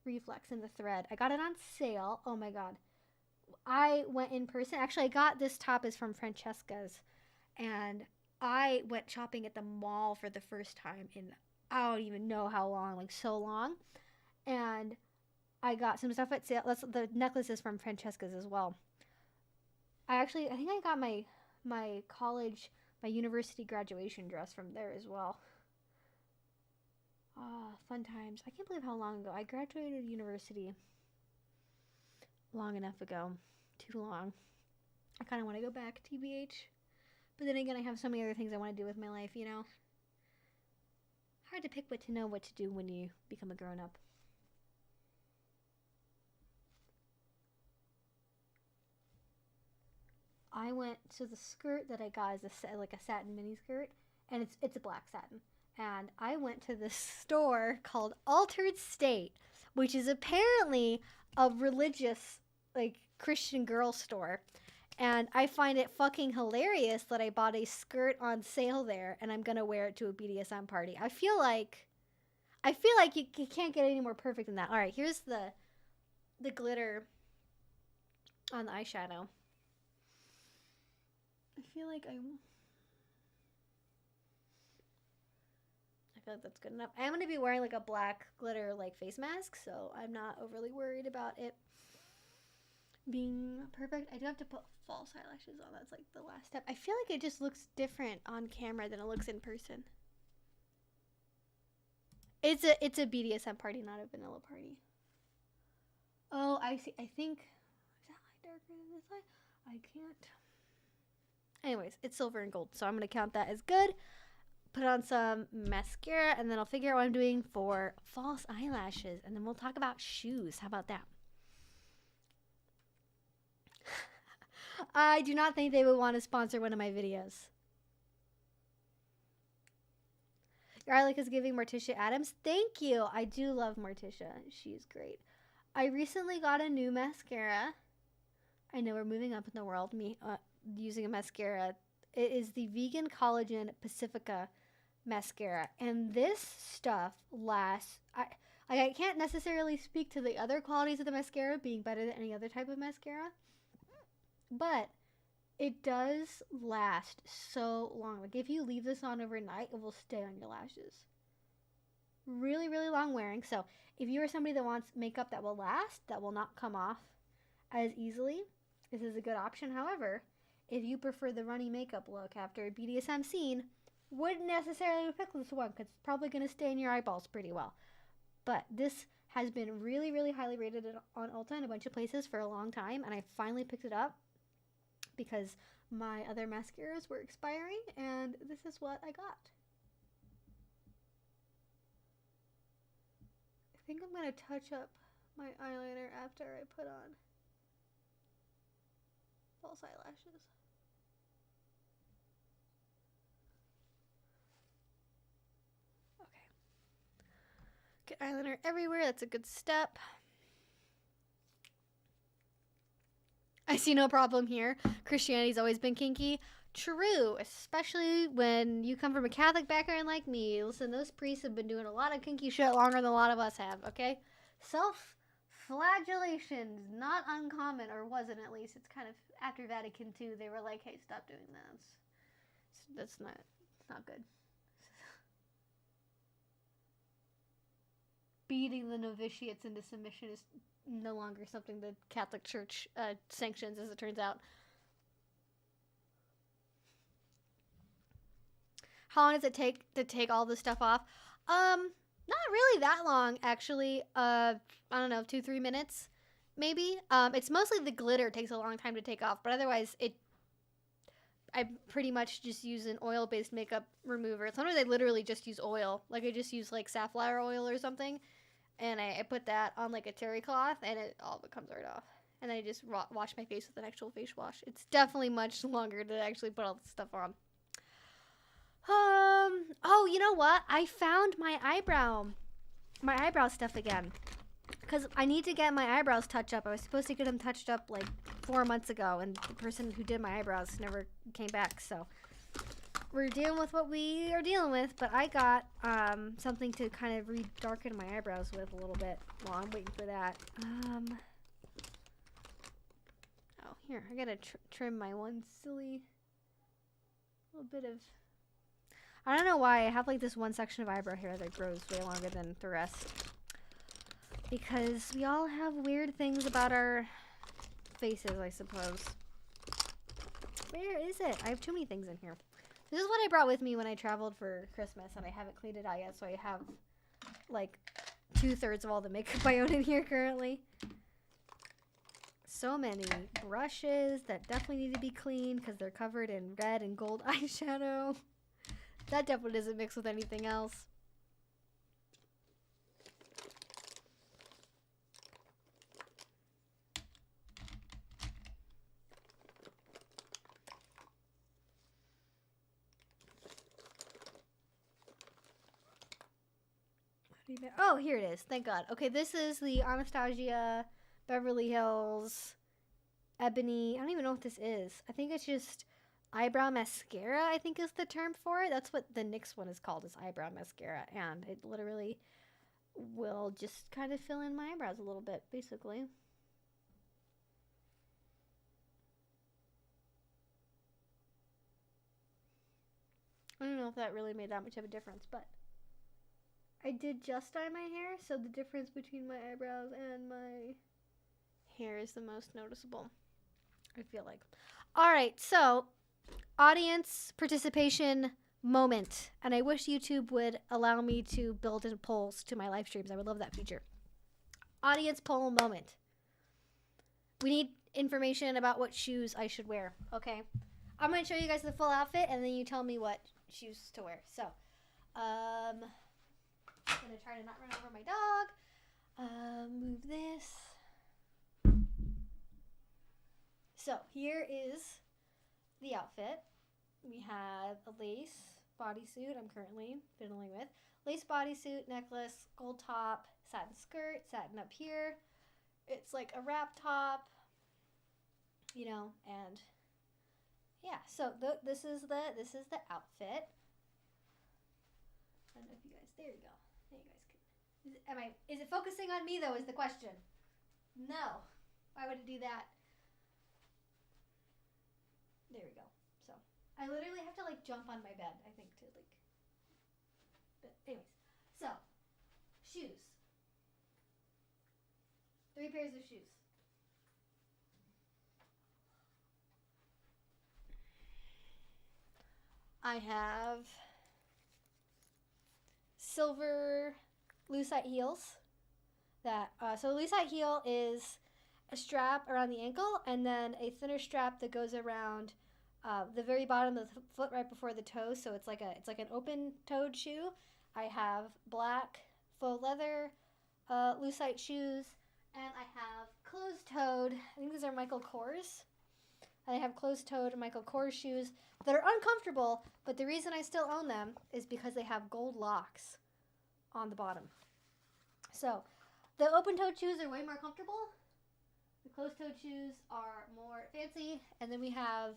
reflex in the thread. I got it on sale. Oh my god. I went in person. Actually, I got this top is from Francesca's, and I went shopping at the mall for the first time in I don't even know how long, like so long. And I got some stuff at sale. The necklace is from Francesca's as well. I think I got my university graduation dress from there as well. Ah, fun times. I can't believe how long ago. I graduated university long enough ago. Too long. I kind of want to go back, TBH. But then again, I have so many other things I want to do with my life, you know? Hard to pick what to know what to do when you become a grown-up. I went, so the skirt that I got is like a satin mini skirt, and it's a black satin. And I went to this store called Altered State, which is apparently a religious, like, Christian girl store. And I find it fucking hilarious that I bought a skirt on sale there, and I'm gonna wear it to a BDSM party. I feel like you can't get any more perfect than that. All right, here's the glitter on the eyeshadow. I feel like that's good enough. I'm gonna be wearing like a black glitter like face mask, so I'm not overly worried about it being perfect. I do have to put false eyelashes on. That's like the last step. I feel like it just looks different on camera than it looks in person. It's a BDSM party, not a vanilla party. Oh, I see. I think, is that eye darker than this eye? I can't. Anyways, it's silver and gold, so I'm gonna count that as good. Put on some mascara, and then I'll figure out what I'm doing for false eyelashes, and then we'll talk about shoes. How about that? I do not think they would want to sponsor one of my videos. Garlic is giving Morticia Adams. Thank you. I do love Morticia. She's great. I recently got a new mascara. I know we're moving up in the world. Me using a mascara. It is the Vegan Collagen Pacifica mascara, and this stuff lasts. I can't necessarily speak to the other qualities of the mascara being better than any other type of mascara, but it does last so long. Like if you leave this on overnight, it will stay on your lashes. Really, really long wearing. So if you are somebody that wants makeup that will last, that will not come off as easily, This is a good option. However, if you prefer the runny makeup look after a BDSM scene, wouldn't necessarily pick this one because it's probably going to stay in your eyeballs pretty well. But this has been really, really highly rated on Ulta and a bunch of places for a long time, and I finally picked it up because my other mascaras were expiring, and this is what I got. I think I'm going to touch up my eyeliner after I put on false eyelashes. Get eyeliner everywhere. That's a good step. I see no problem here. Christianity's always been kinky. True, especially when you come from a Catholic background like me. Listen, those priests have been doing a lot of kinky shit longer than a lot of us have, okay? Self-flagellation is not uncommon, or wasn't at least. It's kind of, after Vatican II, they were like, hey, stop doing that. That's not good. Beating the novitiates into submission is no longer something the Catholic Church sanctions, as it turns out. How long does it take to take all this stuff off? Not really that long, actually. I don't know, 2-3 minutes, maybe. It's mostly the glitter takes a long time to take off, but otherwise I pretty much just use an oil-based makeup remover. Sometimes I literally just use oil. Like, I just use, like, safflower oil or something. And I put that on, like, a terry cloth, and it all comes right off. And then I just wash my face with an actual face wash. It's definitely much longer to actually put all this stuff on. Oh, you know what? I found my eyebrow stuff again. Because I need to get my eyebrows touched up. I was supposed to get them touched up, like, 4 months ago, and the person who did my eyebrows never came back, so we're dealing with what we are dealing with. But I got something to kind of re-darken my eyebrows with a little bit while I'm waiting for that. Oh, here, I gotta trim my one silly little bit of... I don't know why I have, like, this one section of eyebrow hair that grows way longer than the rest. Because we all have weird things about our faces, I suppose. Where is it? I have too many things in here. This is what I brought with me when I traveled for Christmas, and I haven't cleaned it out yet, so I have, like, 2/3 of all the makeup I own in here currently. So many brushes that definitely need to be cleaned because they're covered in red and gold eyeshadow. That definitely doesn't mix with anything else. Oh, here it is. Thank God. Okay, this is the Anastasia Beverly Hills Ebony. I don't even know what this is. I think it's just eyebrow mascara, I think is the term for it. That's what the NYX one is called, is eyebrow mascara. And it literally will just kind of fill in my eyebrows a little bit, basically. I don't know if that really made that much of a difference, but I did just dye my hair, so the difference between my eyebrows and my hair is the most noticeable, I feel like. All right, so audience participation moment. And I wish YouTube would allow me to build in polls to my live streams. I would love that feature. Audience poll moment. We need information about what shoes I should wear, okay? I'm going to show you guys the full outfit, and then you tell me what shoes to wear. So, I'm going to try to not run over my dog. Move this. So, here is the outfit. We have a lace bodysuit I'm currently fiddling with. Lace bodysuit, necklace, gold top, satin skirt, satin up here. It's like a wrap top, you know, and yeah. So this is the outfit. I don't know if you guys. There you go. There you guys can. Is it focusing on me though? Is the question? No. Why would it do that? There we go. So I literally have to like jump on my bed, I think, to like. But anyways, so shoes. 3 pairs of shoes. I have silver lucite heels. So lucite heel is a strap around the ankle and then a thinner strap that goes around the very bottom of the foot right before the toe. So it's like an open-toed shoe. I have black faux leather lucite shoes, and I have closed-toed. I think these are Michael Kors. And I have closed-toed Michael Kors shoes that are uncomfortable, but the reason I still own them is because they have gold locks on the bottom. So the open-toed shoes are way more comfortable. The closed-toed shoes are more fancy. And then we have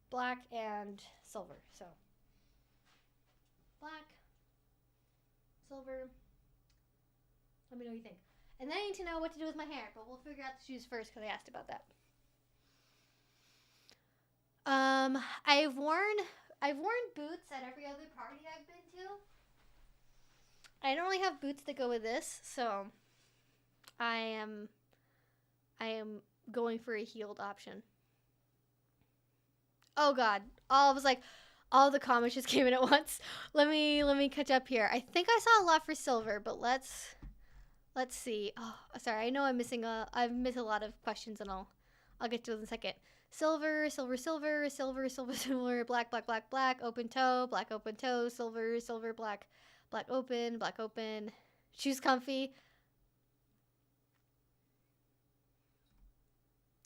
black and silver. So black, silver. Let me know what you think. And then I need to know what to do with my hair, but we'll figure out the shoes first because I asked about that. I've worn boots at every other party I've been to. I don't really have boots that go with this, so I am going for a heeled option. Oh God! All the comments just came in at once. Let me catch up here. I think I saw a lot for silver, but let's see. Oh, sorry. I know I've missed a lot of questions, and I'll get to it in a second. Silver, silver, silver, silver, silver, silver, black, black, black, black, open toe, silver, silver, black, black, open, shoes comfy.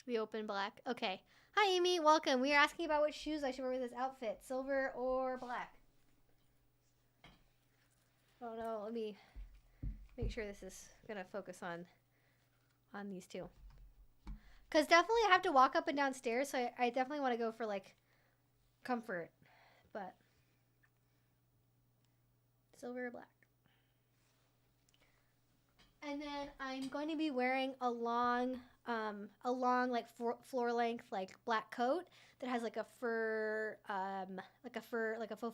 The open black. Okay. Hi, Amy. Welcome. We are asking about what shoes I should wear with this outfit, silver or black. Oh no, let me make sure this is gonna focus on these two. Because definitely I have to walk up and down stairs, so I definitely want to go for, like, comfort. But silver or black. And then I'm going to be wearing a long like floor length, like, black coat that has, like, a faux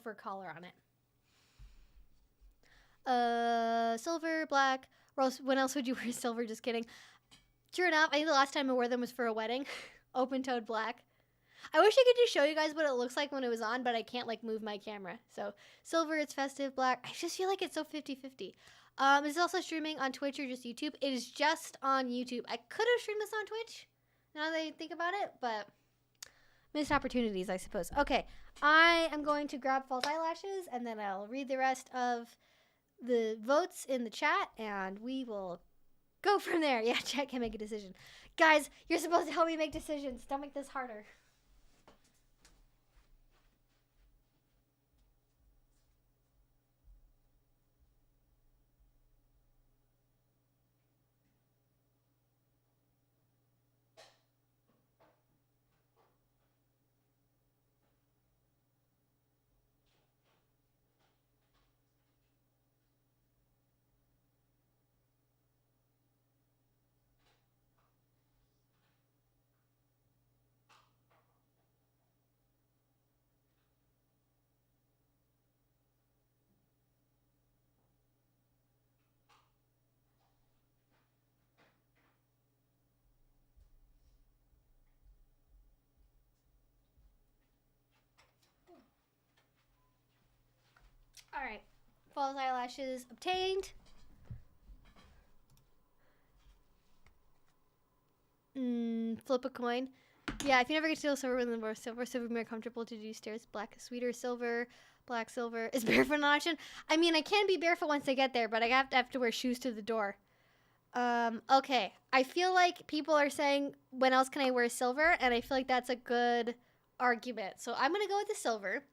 fur collar on it. Silver, black. When else would you wear silver? Just kidding. True enough, I think the last time I wore them was for a wedding. Open-toed black. I wish I could just show you guys what it looks like when it was on, but I can't, like, move my camera. So, silver, it's festive, black. I just feel like it's so 50-50. It's also streaming on Twitch or just YouTube. It is just on YouTube. I could have streamed this on Twitch, now that I think about it, but missed opportunities, I suppose. Okay, I am going to grab false eyelashes, and then I'll read the rest of the votes in the chat, and we will go from there. Yeah, chat can make a decision. Guys, you're supposed to help me make decisions. Don't make this harder. All right, false eyelashes obtained. Flip a coin. Yeah, if you never get to deal silver with the silver more comfortable to do stairs. Black is sweeter, silver, black, silver. Is barefoot an option? I mean, I can be barefoot once I get there, but I have to wear shoes to the door. Okay. I feel like people are saying, when else can I wear silver? And I feel like that's a good argument. So I'm going to go with the silver.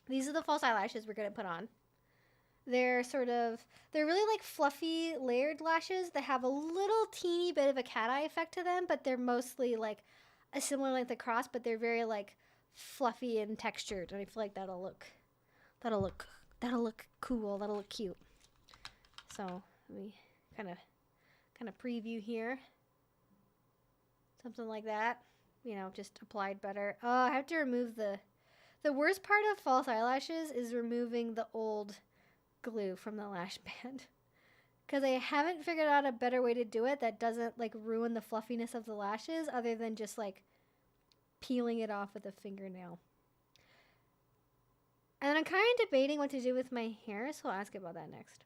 These are the false eyelashes we're going to put on. They're really like fluffy layered lashes that have a little teeny bit of a cat eye effect to them, but they're mostly like a similar length across, but they're very like fluffy and textured. And I feel like that'll look cool. That'll look cute. So let me kind of preview here. Something like that, just applied better. Oh, I have to remove the worst part of false eyelashes is removing the old glue from the lash band, because I haven't figured out a better way to do it that doesn't like ruin the fluffiness of the lashes other than just like peeling it off with a fingernail. And then I'm kind of debating what to do with my hair, so I'll ask about that next.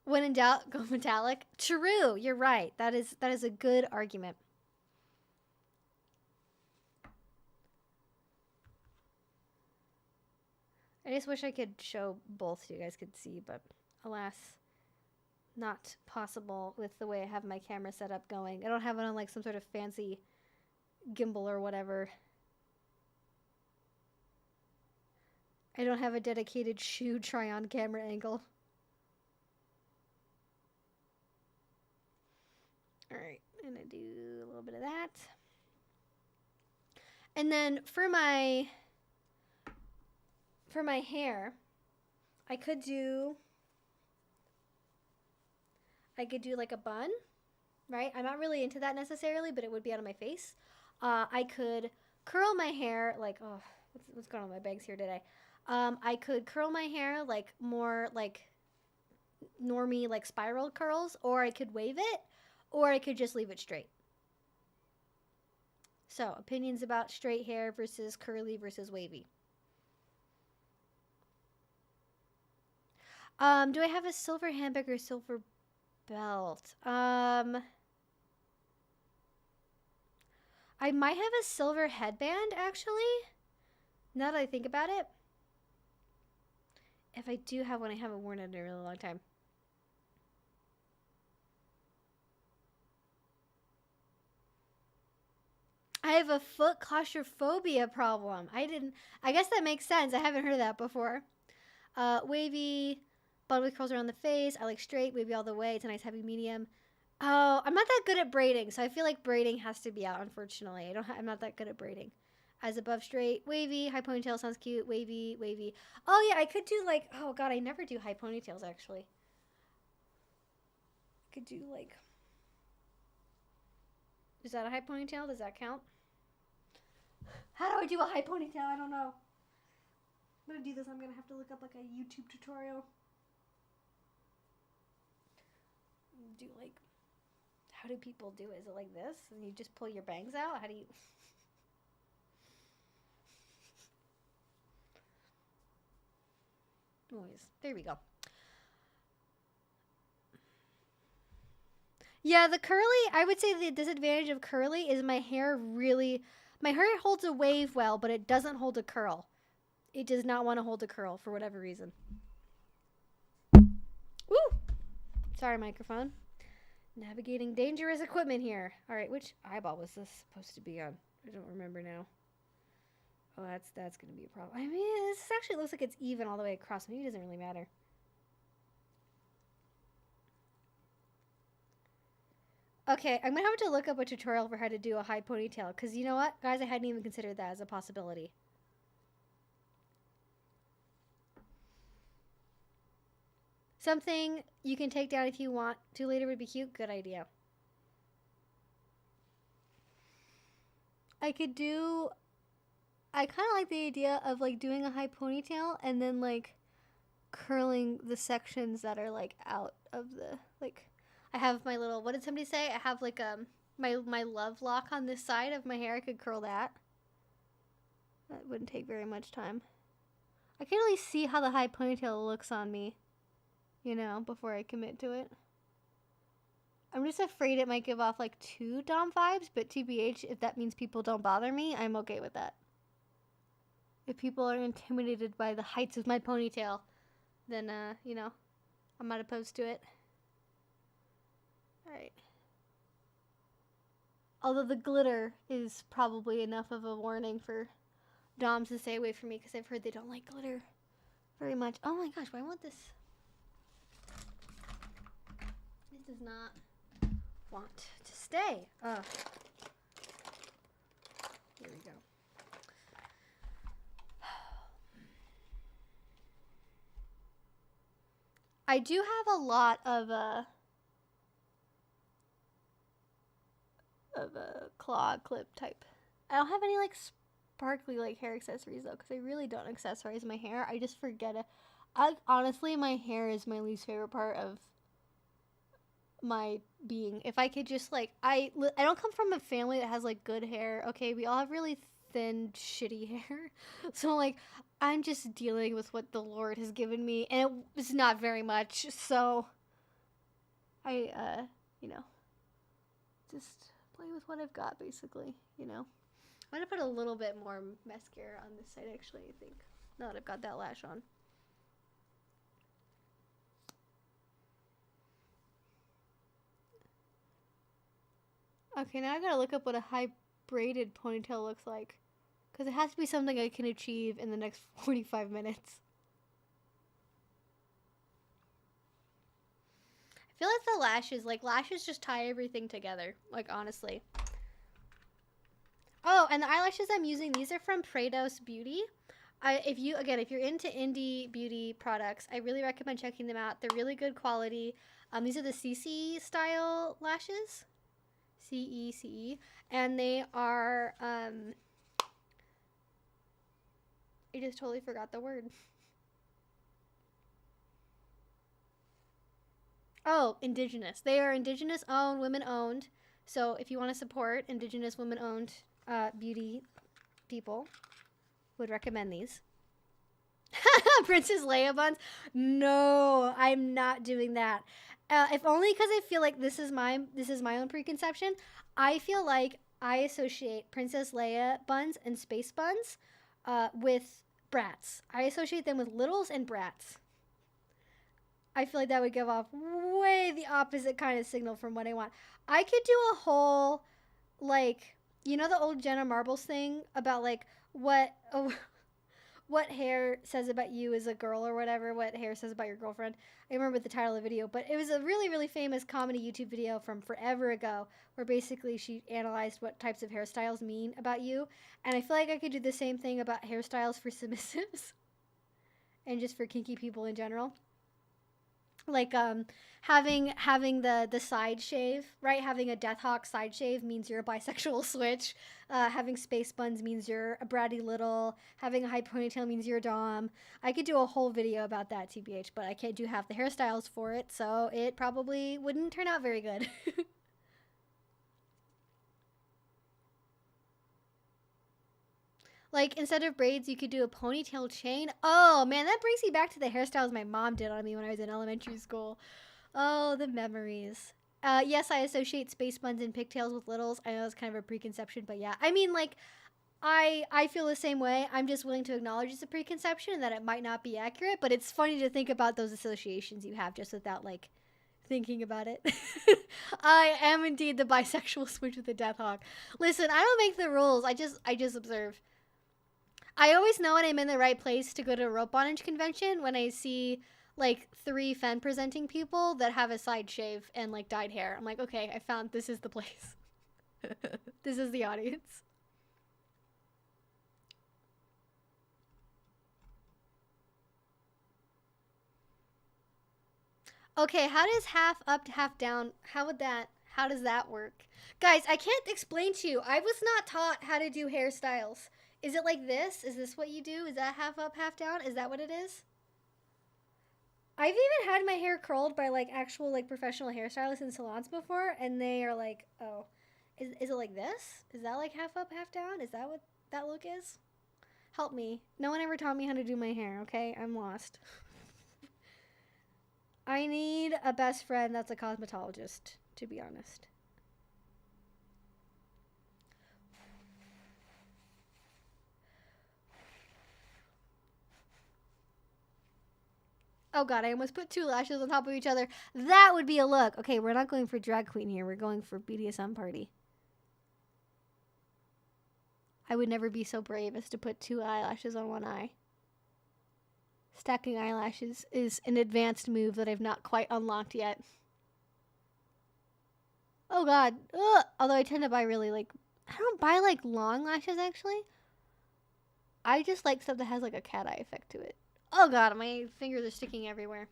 When in doubt, go metallic. True, you're right. That is a good argument. I just wish I could show both so you guys could see, but alas, not possible with the way I have my camera set up going. I don't have it on like some sort of fancy gimbal or whatever. I don't have a dedicated shoe try-on camera angle. Alright, I'm gonna do a little bit of that. And then for my hair, I could do like a bun, right? I'm not really into that necessarily, but it would be out of my face. I could curl my hair like, oh, what's going on with my bangs here today? I could curl my hair like more like normie, like spiral curls, or I could wave it, or I could just leave it straight. So, opinions about straight hair versus curly versus wavy. Do I have a silver handbag or silver belt? I might have a silver headband, actually. Now that I think about it. If I do have one, I haven't worn it in a really long time. I have a foot claustrophobia problem. I guess that makes sense. I haven't heard of that before. Wavy, bun with curls around the face. I like straight, wavy all the way. It's a nice heavy medium. Oh, I'm not that good at braiding, so I feel like braiding has to be out, unfortunately. I'm not that good at braiding. As above, straight, wavy, high ponytail sounds cute, wavy, wavy. Oh yeah, I could do like, oh god, I never do high ponytails actually. I could do like, is that a high ponytail? Does that count? How do I do a high ponytail? I don't know. I'm gonna do this. I'm gonna have to look up like a YouTube tutorial. Do like, how do people do it? Is it like this? And you just pull your bangs out? How do you? Noise. There we go. Yeah, the curly, I would say the disadvantage of curly is my hair holds a wave well, but it doesn't hold a curl. It does not want to hold a curl for whatever reason. Woo! Sorry, microphone. Navigating dangerous equipment here. All right, which eyeball was this supposed to be on? I don't remember now. Oh, that's going to be a problem. I mean, this actually looks like it's even all the way across. Maybe it doesn't really matter. Okay, I'm going to have to look up a tutorial for how to do a high ponytail. Because you know what? Guys, I hadn't even considered that as a possibility. Something you can take down if you want to later would be cute. Good idea. I kind of like the idea of like doing a high ponytail and then like curling the sections that are like out of the, like, I have my little, what did somebody say? I have like my love lock on this side of my hair. I could curl that. That wouldn't take very much time. I can't really see how the high ponytail looks on me, you know, before I commit to it. I'm just afraid it might give off like too Dom vibes, but TBH, if that means people don't bother me, I'm okay with that. If people are intimidated by the heights of my ponytail, then, you know, I'm not opposed to it. Alright. Although the glitter is probably enough of a warning for Doms to stay away from me, because I've heard they don't like glitter very much. Oh my gosh, why won't this? It does not want to stay. Here we go. I do have a lot of a claw clip type. I don't have any like sparkly like hair accessories though, because I really don't accessorize my hair. I just forget it. Honestly, my hair is my least favorite part of my being. If I could just like I don't come from a family that has like good hair. Okay, we all have really thin shitty hair. So like I'm just dealing with what the Lord has given me and it's not very much. So I you know, just play with what I've got basically, you know. I'm going to put a little bit more mascara on this side actually, I think. Now that I've got that lash on. Okay, now I gotta look up what a high braided ponytail looks like. Because it has to be something I can achieve in the next 45 minutes. I feel like lashes just tie everything together. Like, honestly. Oh, and the eyelashes I'm using, these are from Prados Beauty. If you're into indie beauty products, I really recommend checking them out. They're really good quality. These are the CC style lashes. CECE, and they are I just totally forgot the word. Oh, indigenous. They are indigenous owned, women owned. So if you want to support indigenous women owned beauty people, would recommend these. Princess Leia buns? No, I'm not doing that. If only because I feel like this is my own preconception. I feel like I associate Princess Leia buns and space buns with brats. I associate them with littles and brats. I feel like that would give off way the opposite kind of signal from what I want. I could do a whole, like, you know the old Jenna Marbles thing about, like, what hair says about you as a girl or whatever, what hair says about your girlfriend. I remember the title of the video, but it was a really, really famous comedy YouTube video from forever ago where basically she analyzed what types of hairstyles mean about you. And I feel like I could do the same thing about hairstyles for submissives and just for kinky people in general. Like having the side shave, right? Having a Death Hawk side shave means you're a bisexual switch. Having space buns means you're a bratty little. Having a high ponytail means you're a dom. I could do a whole video about that, TBH, but I can't do half the hairstyles for it, so it probably wouldn't turn out very good. Like, instead of braids, you could do a ponytail chain. Oh, man, that brings me back to the hairstyles my mom did on me when I was in elementary school. Oh, the memories. Yes, I associate space buns and pigtails with littles. I know it's kind of a preconception, but yeah. I mean, like, I feel the same way. I'm just willing to acknowledge it's a preconception and that it might not be accurate, but it's funny to think about those associations you have just without, like, thinking about it. I am indeed the bisexual switch with the Death Hawk. Listen, I don't make the rules. I just observe. I always know when I'm in the right place to go to a rope bondage convention when I see like 3 fen presenting people that have a side shave and like dyed hair. I'm like, okay, I found this is the place. This is the audience. Okay, how does half up to half down? How does that work? Guys, I can't explain to you. I was not taught how to do hairstyles. Is it like this? Is this what you do? Is that half up, half down? Is that what it is? I've even had my hair curled by like actual like professional hairstylists in salons before, and they are like, oh, is it like this? Is that like half up, half down? Is that what that look is? Help me. No one ever taught me how to do my hair, okay? I'm lost. I need a best friend that's a cosmetologist, to be honest. Oh god, I almost put 2 lashes on top of each other. That would be a look. Okay, we're not going for drag queen here. We're going for BDSM party. I would never be so brave as to put 2 eyelashes on one eye. Stacking eyelashes is an advanced move that I've not quite unlocked yet. Oh god. Ugh. Although I tend to buy really like... I don't buy like long lashes actually. I just like stuff that has like a cat eye effect to it. Oh god, my fingers are sticking everywhere.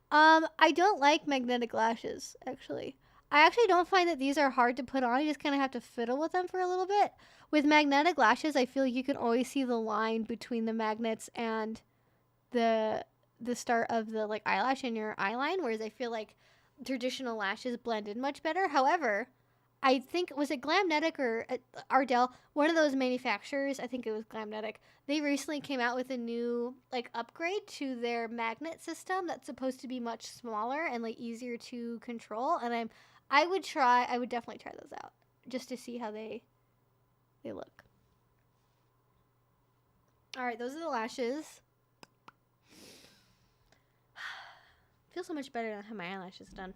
I don't like magnetic lashes, actually. I actually don't find that these are hard to put on. You just kind of have to fiddle with them for a little bit. With magnetic lashes, I feel like you can always see the line between the magnets and the start of the like eyelash in your eyeline, whereas I feel like traditional lashes blended much better. However, I think was it Glamnetic or Ardell, one of those manufacturers. I think it was Glamnetic. They recently came out with a new like upgrade to their magnet system that's supposed to be much smaller and like easier to control. And I would definitely try those out just to see how they look. All right, those are the lashes. Feels so much better than having my eyelashes done.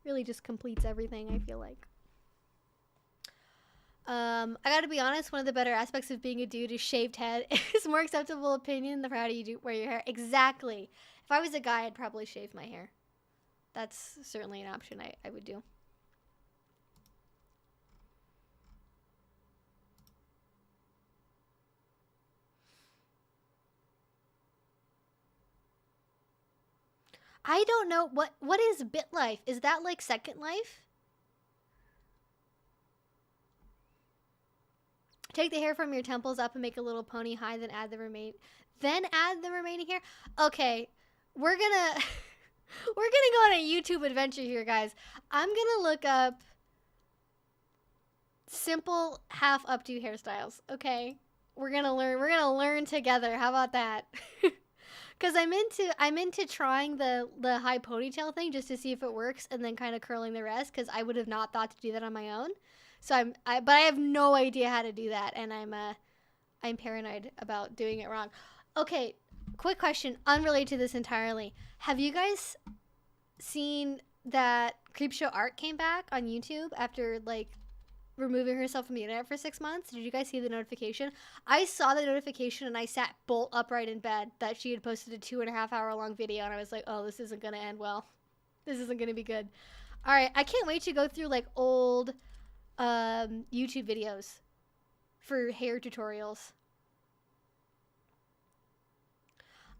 Really just completes everything, I feel like. I gotta be honest, one of the better aspects of being a dude is shaved head. It's more acceptable opinion the prouder you wear your hair. Exactly. If I was a guy, I'd probably shave my hair. That's certainly an option I would do. I don't know what is BitLife? Is that like Second Life? Take the hair from your temples up and make a little pony high, then add the remaining hair. Okay, we're gonna go on a YouTube adventure here, guys. I'm gonna look up simple half updo hairstyles. Okay, we're gonna learn together. How about that? Because I'm into trying the high ponytail thing just to see if it works, and then kind of curling the rest. Because I would have not thought to do that on my own. So but I have no idea how to do that, and I'm paranoid about doing it wrong. Okay, quick question, unrelated to this entirely. Have you guys seen that Creepshow Art came back on YouTube after like removing herself from the internet for 6 months? Did you guys see the notification? I saw the notification and I sat bolt upright in bed that she had posted a 2.5 hour long video, and I was like, oh, this isn't gonna end well. This isn't gonna be good. All right, I can't wait to go through like old YouTube videos for hair tutorials.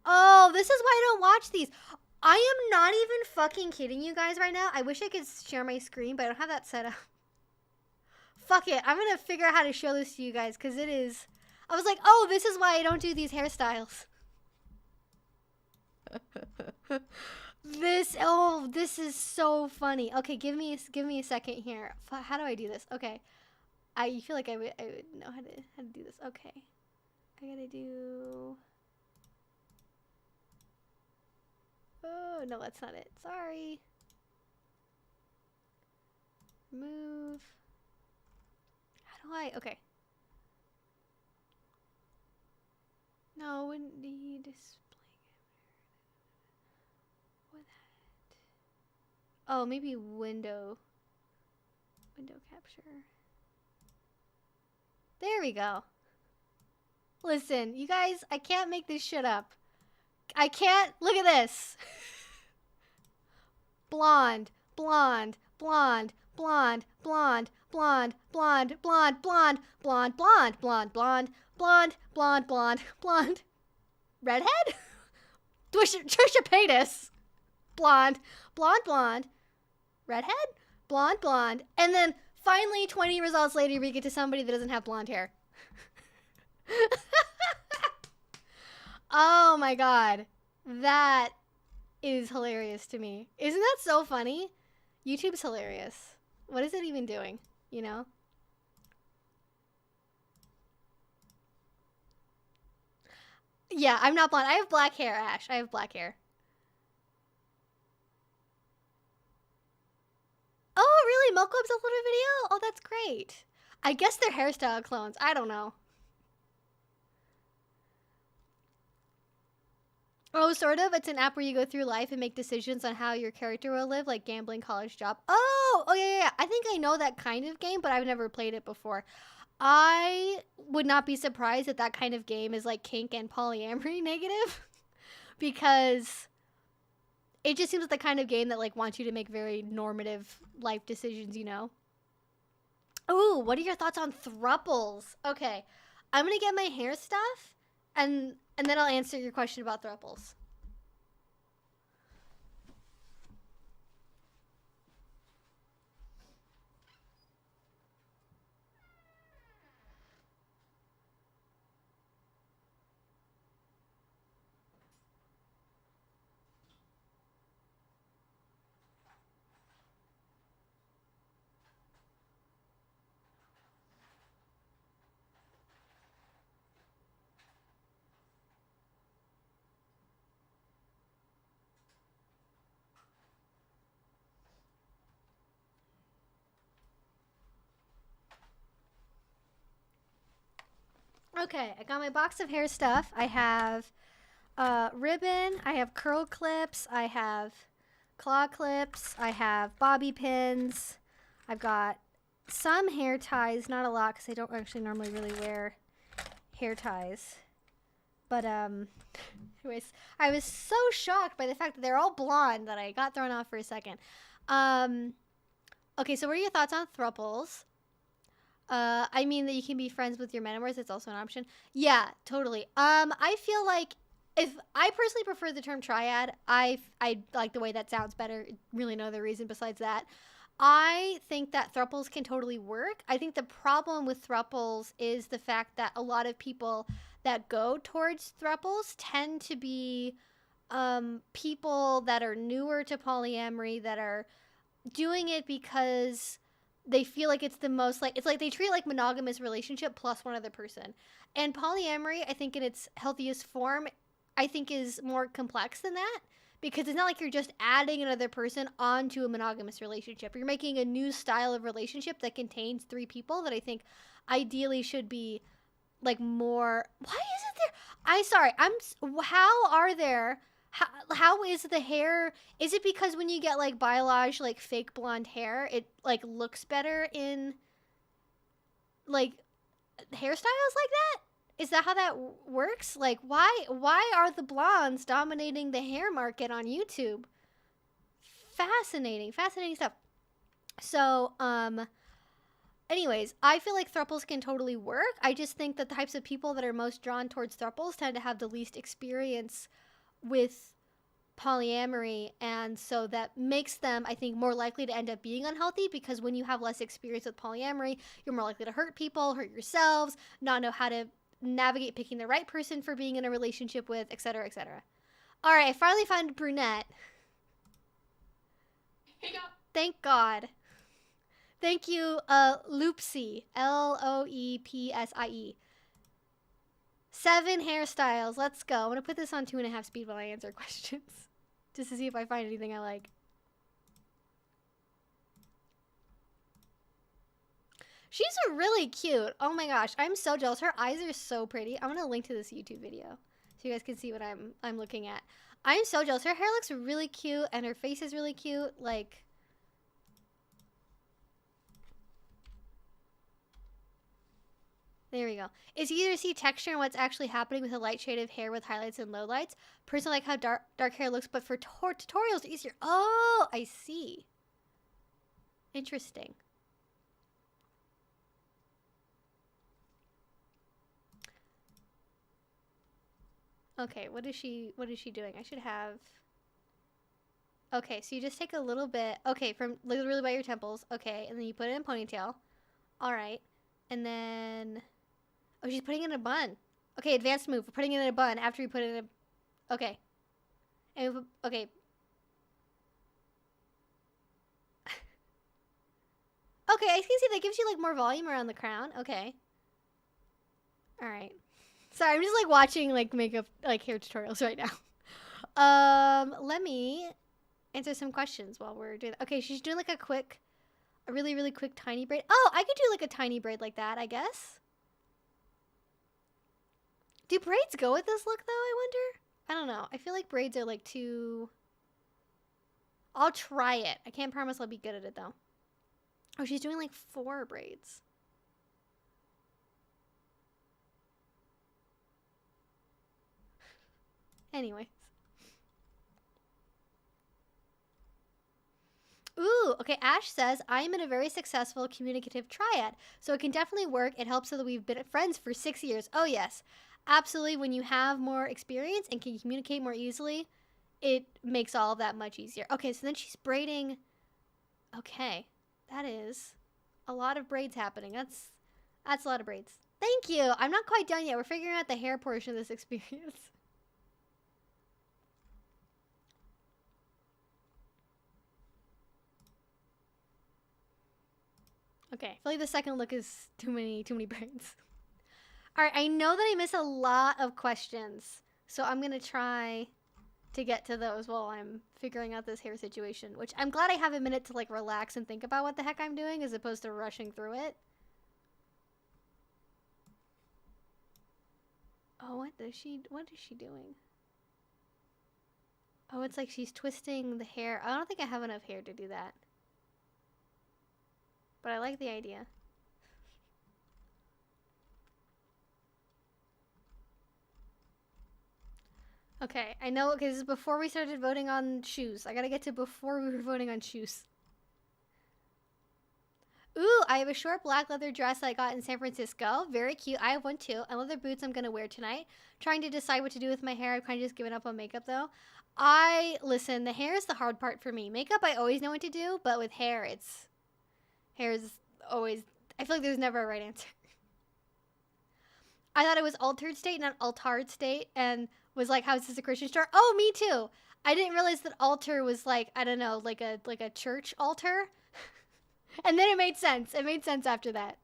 Oh, this is why I don't watch these. I am not even fucking kidding you guys right now. I wish I could share my screen, but I don't have that set up. Fuck it. I'm gonna figure out how to show this to you guys, because it is... I was like, oh, this is why I don't do these hairstyles. This is so funny. Okay, give me a second here. How do I do this? Okay. I feel like I would know how to do this. Okay. I gotta do... Oh, no, that's not it. Sorry. Move. How do I... Okay. No, wouldn't need display. What that? Oh, maybe window capture. There we go. Listen, you guys, I can't make this shit up. I can't. Look at this. Blonde, blonde, blonde, blonde, blonde, blonde, blonde, blonde, blonde, blonde, blonde, blonde, blonde, blonde, blonde, blonde, blonde. Redhead? Trisha Paytas. Blonde, blonde, blonde. Redhead? Blonde, blonde. And then finally, 20 results later, we get to somebody that doesn't have blonde hair. Oh my god. That is hilarious to me. Isn't that so funny? YouTube's hilarious. What is it even doing? You know? Yeah, I'm not blonde. I have black hair, Ash. I have black hair. Oh, really? Moclub's uploaded a video? Oh, that's great. I guess they're hairstyle clones. I don't know. Oh, sort of. It's an app where you go through life and make decisions on how your character will live, like gambling, college, job. Oh, yeah. I think I know that kind of game, but I've never played it before. I would not be surprised that that kind of game is like kink and polyamory negative, because it just seems like the kind of game that like wants you to make very normative life decisions, you know? Ooh, what are your thoughts on thruples? Okay, I'm gonna get my hair stuff, and then I'll answer your question about thruples. Okay, I got my box of hair stuff. I have ribbon, I have curl clips, I have claw clips, I have bobby pins, I've got some hair ties, not a lot because I don't actually normally really wear hair ties. But anyways, I was so shocked by the fact that they're all blonde that I got thrown off for a second. Okay, so what are your thoughts on thruples? I mean that you can be friends with your metamorphs. It's also an option. Yeah, totally. I feel like if I personally prefer the term triad, I like the way that sounds better. Really, no other reason besides that. I think that thruples can totally work. I think the problem with thruples is the fact that a lot of people that go towards thruples tend to be people that are newer to polyamory, that are doing it because they feel like it's the most, like, it's like they treat it like monogamous relationship plus one other person. And polyamory, I think in its healthiest form, I think is more complex than that, because it's not like you're just adding another person onto a monogamous relationship. You're making a new style of relationship that contains three people that I think ideally should be like more. Why isn't there? How are there? How is the hair? Is it because when you get like biolage, like fake blonde hair, it like looks better in like hairstyles like that? Is that how that works? Like, why are the blondes dominating the hair market on YouTube? Fascinating stuff. So, anyways, I feel like thruples can totally work. I just think that the types of people that are most drawn towards thruples tend to have the least experience with polyamory, and so that makes them, I think, more likely to end up being unhealthy, because when you have less experience with polyamory, you're more likely to hurt people, hurt yourselves, not know how to navigate picking the right person for being in a relationship with, etc., etc. All right, I finally found a brunette. Thank God. Thank you, Loopsie. Loepsie. 7 hairstyles. Let's go. I'm going to put this on 2.5 speed while I answer questions, just to see if I find anything I like. She's really cute. Oh my gosh, I'm so jealous. Her eyes are so pretty. I'm going to link to this YouTube video so you guys can see what I'm looking at. I'm so jealous. Her hair looks really cute and her face is really cute. Like, there we go. It's easier to see texture and what's actually happening with a light shade of hair with highlights and lowlights. Personally, like how dark hair looks, but for tutorials, it's easier. Oh, I see. Interesting. Okay, what is she doing? I should have. Okay, so you just take a little bit. Okay, from literally by your temples. Okay, and then you put it in a ponytail. All right, and then. Oh, she's putting it in a bun. Okay, advanced move. We're putting it in a bun after you put it in a... Okay. And okay. Okay, I can see that gives you, like, more volume around the crown. Okay. Alright. Sorry, I'm just, like, watching, like, makeup, like, hair tutorials right now. Let me answer some questions while we're doing that. Okay, she's doing, like, a really, really quick tiny braid. Oh, I could do, like, a tiny braid like that, I guess. Do braids go with this look, though, I wonder? I don't know. I feel like braids are, like, too... I'll try it. I can't promise I'll be good at it, though. Oh, she's doing, like, 4 braids. Anyways. Ooh, okay, Ash says, I am in a very successful communicative triad, so it can definitely work. It helps so that we've been friends for 6 years. Oh, yes. Absolutely, when you have more experience and can communicate more easily, it makes all of that much easier. Okay, so then she's braiding. Okay, that is a lot of braids happening. That's a lot of braids. Thank you. I'm not quite done yet. We're figuring out the hair portion of this experience. Okay, I feel like the second look is too many braids. All right, I know that I miss a lot of questions, so I'm going to try to get to those while I'm figuring out this hair situation, which I'm glad I have a minute to, like, relax and think about what the heck I'm doing as opposed to rushing through it. Oh, what is she doing? Oh, it's like she's twisting the hair. I don't think I have enough hair to do that. But I like the idea. Okay, I know, okay, this is before we started voting on shoes. I gotta get to before we were voting on shoes. Ooh, I have a short black leather dress I got in San Francisco. Very cute. I have one too. And leather boots I'm gonna wear tonight. Trying to decide what to do with my hair. I've kind of just given up on makeup though. Listen, the hair is the hard part for me. Makeup, I always know what to do, but with hair, hair is always, I feel like there's never a right answer. I thought it was altered state, not altard state, and was like, how is this a Christian store? Oh, me too. I didn't realize that altar was like, I don't know, like a church altar. And then it made sense. It made sense after that.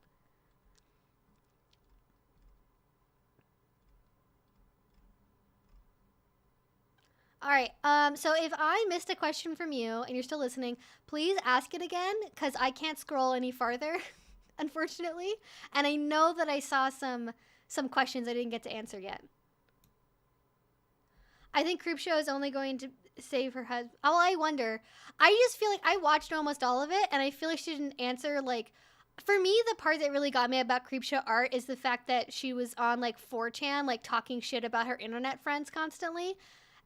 All right. So if I missed a question from you and you're still listening, please ask it again because I can't scroll any farther, unfortunately. And I know that I saw some questions I didn't get to answer yet. I think Creepshow is only going to save her husband. Oh, I wonder. I just feel like I watched almost all of it, and I feel like she didn't answer, like, for me, the part that really got me about Creepshow art is the fact that she was on, like, 4chan, like, talking shit about her internet friends constantly.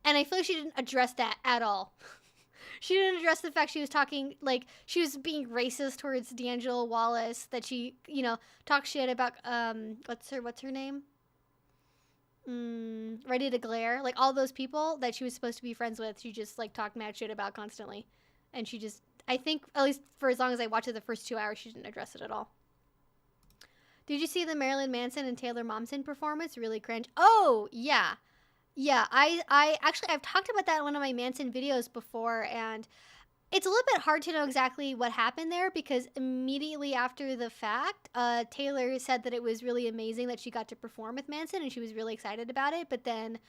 And I feel like she didn't address that at all. She didn't address the fact she was talking, like, she was being racist towards D'Angelo Wallace, that she, you know, talked shit about, what's her name? Ready to Glare, like all those people that she was supposed to be friends with, she just like talked mad shit about constantly. And she just, I think, at least for as long as I watched it the first 2 hours, she didn't address it at all. Did you see the Marilyn Manson and Taylor Momsen performance? Really cringe. Oh, yeah. Yeah, I actually, I've talked about that in one of my Manson videos before, and it's a little bit hard to know exactly what happened there because immediately after the fact, Taylor said that it was really amazing that she got to perform with Manson and she was really excited about it. But then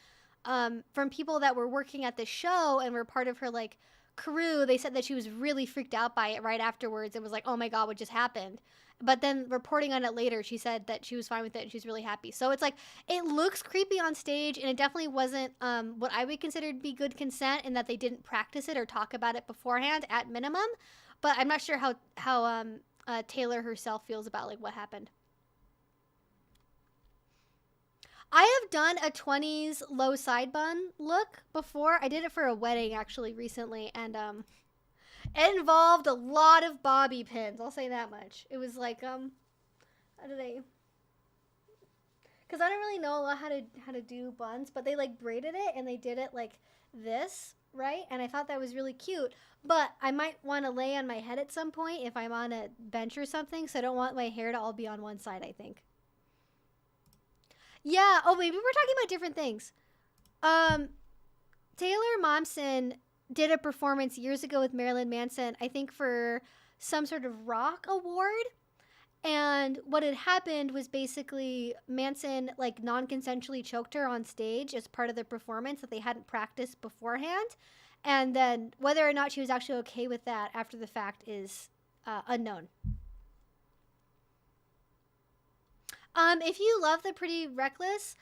from people that were working at the show and were part of her like crew, they said that she was really freaked out by it right afterwards and was like, oh my God, what just happened? But then reporting on it later, she said that she was fine with it and she's really happy. So it's like, it looks creepy on stage and it definitely wasn't what I would consider to be good consent in that they didn't practice it or talk about it beforehand at minimum. But I'm not sure how Taylor herself feels about like what happened. I have done a 20s low side bun look before. I did it for a wedding actually recently and it involved a lot of bobby pins. I'll say that much. It was like, how do they? Because I don't really know a lot how to do buns, but they like braided it and they did it like this, right? And I thought that was really cute. But I might want to lay on my head at some point if I'm on a bench or something. So I don't want my hair to all be on one side, I think. Yeah. Oh, maybe we're talking about different things. Taylor Momsen did a performance years ago with Marilyn Manson, I think for some sort of rock award. And what had happened was basically Manson like non-consensually choked her on stage as part of the performance that they hadn't practiced beforehand. And then whether or not she was actually okay with that after the fact is unknown. If you love the Pretty Reckless,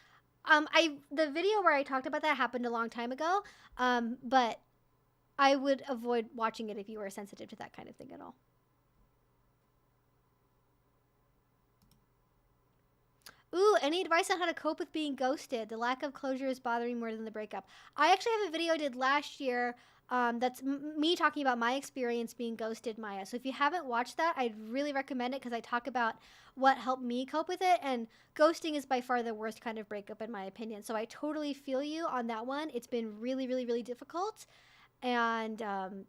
the video where I talked about that happened a long time ago, but I would avoid watching it if you were sensitive to that kind of thing at all. Ooh, any advice on how to cope with being ghosted? The lack of closure is bothering more than the breakup. I actually have a video I did last year that's me talking about my experience being ghosted, Maya. So if you haven't watched that, I'd really recommend it because I talk about what helped me cope with it. And ghosting is by far the worst kind of breakup in my opinion. So I totally feel you on that one. It's been really, really, really difficult. And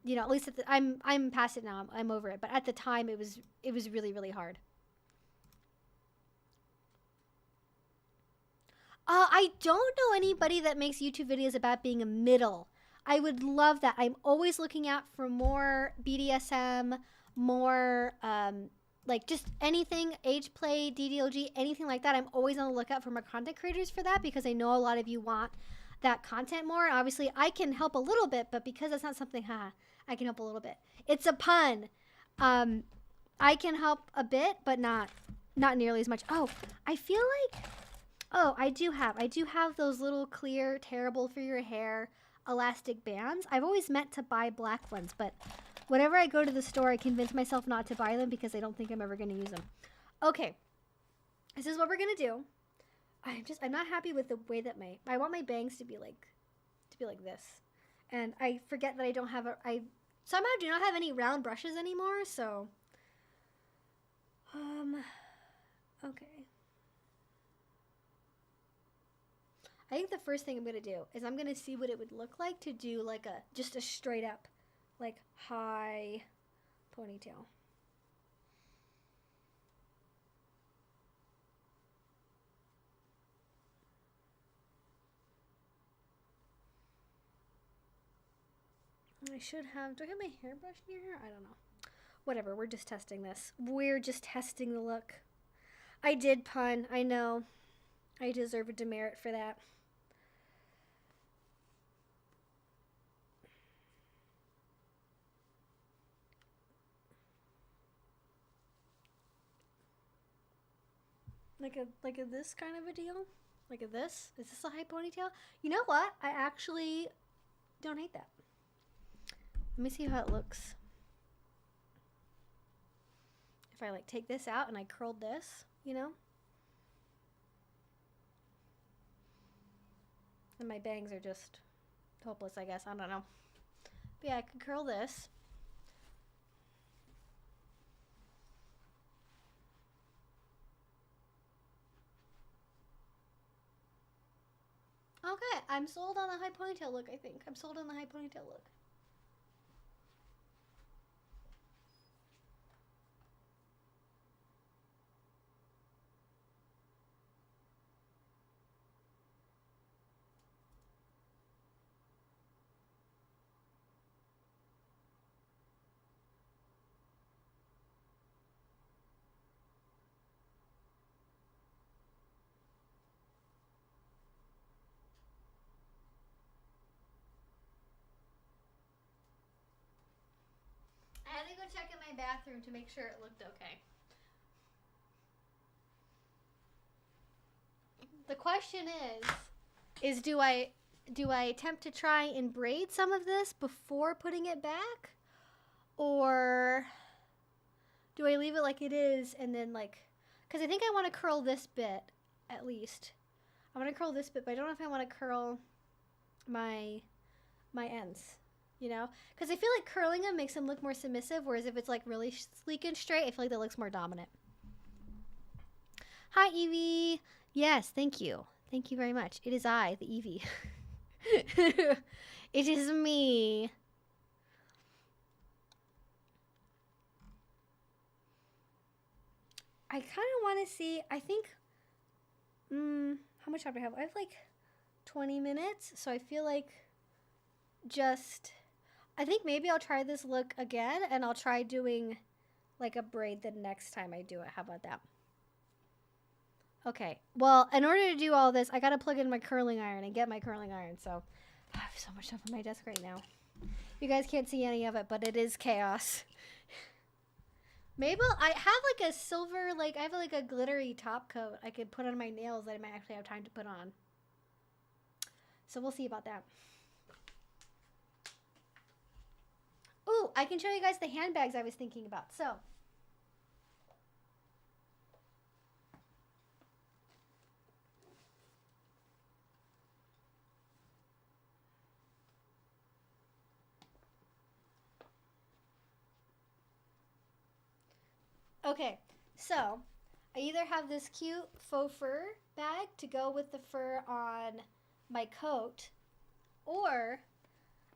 you know, at least I'm past it now. I'm over it. But at the time, it was really, really hard. I don't know anybody that makes YouTube videos about being a middle. I would love that. I'm always looking out for more BDSM, more like just anything, age play, DDLG, anything like that. I'm always on the lookout for more content creators for that because I know a lot of you want that content more. Obviously, I can help a little bit, but because that's not something, I can help a little bit. It's a pun. I can help a bit, but not nearly as much. Oh, I feel like Oh, I do have those little clear, terrible for your hair elastic bands. I've always meant to buy black ones, but whenever I go to the store, I convince myself not to buy them because I don't think I'm ever going to use them. Okay, this is what we're going to do. I'm not happy with the way that I want my bangs to be like this. And I forget that I somehow do not have any round brushes anymore, so okay. I think the first thing I'm going to do is I'm going to see what it would look like to do like just a straight up like high ponytail. I should have, do I have my hairbrush near here? I don't know. Whatever, we're just testing this. We're just testing the look. I did pun, I know. I deserve a demerit for that. Like a this kind of a deal? Like a this? Is this a high ponytail? You know what? I actually don't hate that. Let me see how it looks. If I like take this out and I curled this, you know? And my bangs are just hopeless, I guess. I don't know. But yeah, I could curl this. Okay, I'm sold on the high ponytail look, I think. I'm sold on the high ponytail look. I had to go check in my bathroom to make sure it looked okay. The question is do I attempt to try and braid some of this before putting it back? Or do I leave it like it is and then like, because I think I want to curl this bit at least. I want to curl this bit, but I don't know if I want to curl my ends, you know? Because I feel like curling them makes them look more submissive, whereas if it's like really sleek and straight, I feel like that looks more dominant. Hi, Evie. Yes, thank you. Thank you very much. It is I, the Evie. It is me. I kind of want to see, I think, how much time do I have? I have like 20 minutes, so I feel like I think maybe I'll try this look again, and I'll try doing like a braid the next time I do it. How about that? Okay, well, in order to do all this, I gotta plug in my curling iron and get my curling iron, so I have so much stuff on my desk right now. You guys can't see any of it, but it is chaos. Maybe I have like a silver, like I have like a glittery top coat I could put on my nails that I might actually have time to put on. So we'll see about that. Ooh, I can show you guys the handbags I was thinking about. So, okay, so I either have this cute faux fur bag to go with the fur on my coat, or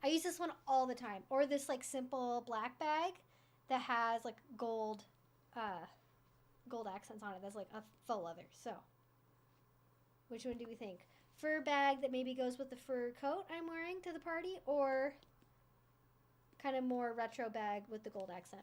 I use this one all the time, or this like simple black bag that has like gold accents on it. That's like a faux leather. So, which one do we think? Fur bag that maybe goes with the fur coat I'm wearing to the party, or kind of more retro bag with the gold accent?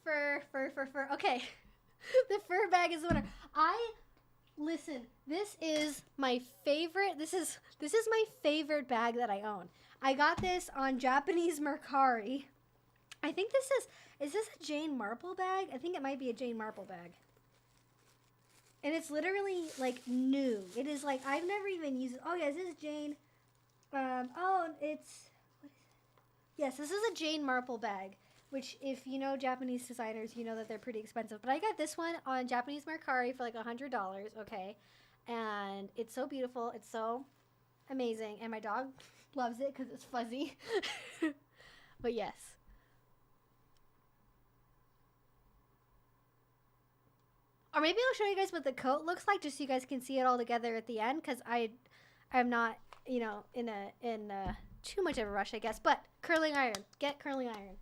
Fur. Okay. The fur bag is the winner. Listen, this is my favorite. This is my favorite bag that I own. I got this on Japanese Mercari. I think is this a Jane Marple bag? I think it might be a Jane Marple bag. And it's literally like new. It is like I've never even used it. Oh yeah, this is Jane. Oh, it's what is it? Yes, this is a Jane Marple bag. Which, if you know Japanese designers, you know that they're pretty expensive. But I got this one on Japanese Mercari for like $100. Okay, and it's so beautiful. It's so amazing, and my dog loves it because it's fuzzy. But yes. Or maybe I'll show you guys what the coat looks like, just so you guys can see it all together at the end. Because I'm not, in too much of a rush, I guess. But curling iron, get curling iron.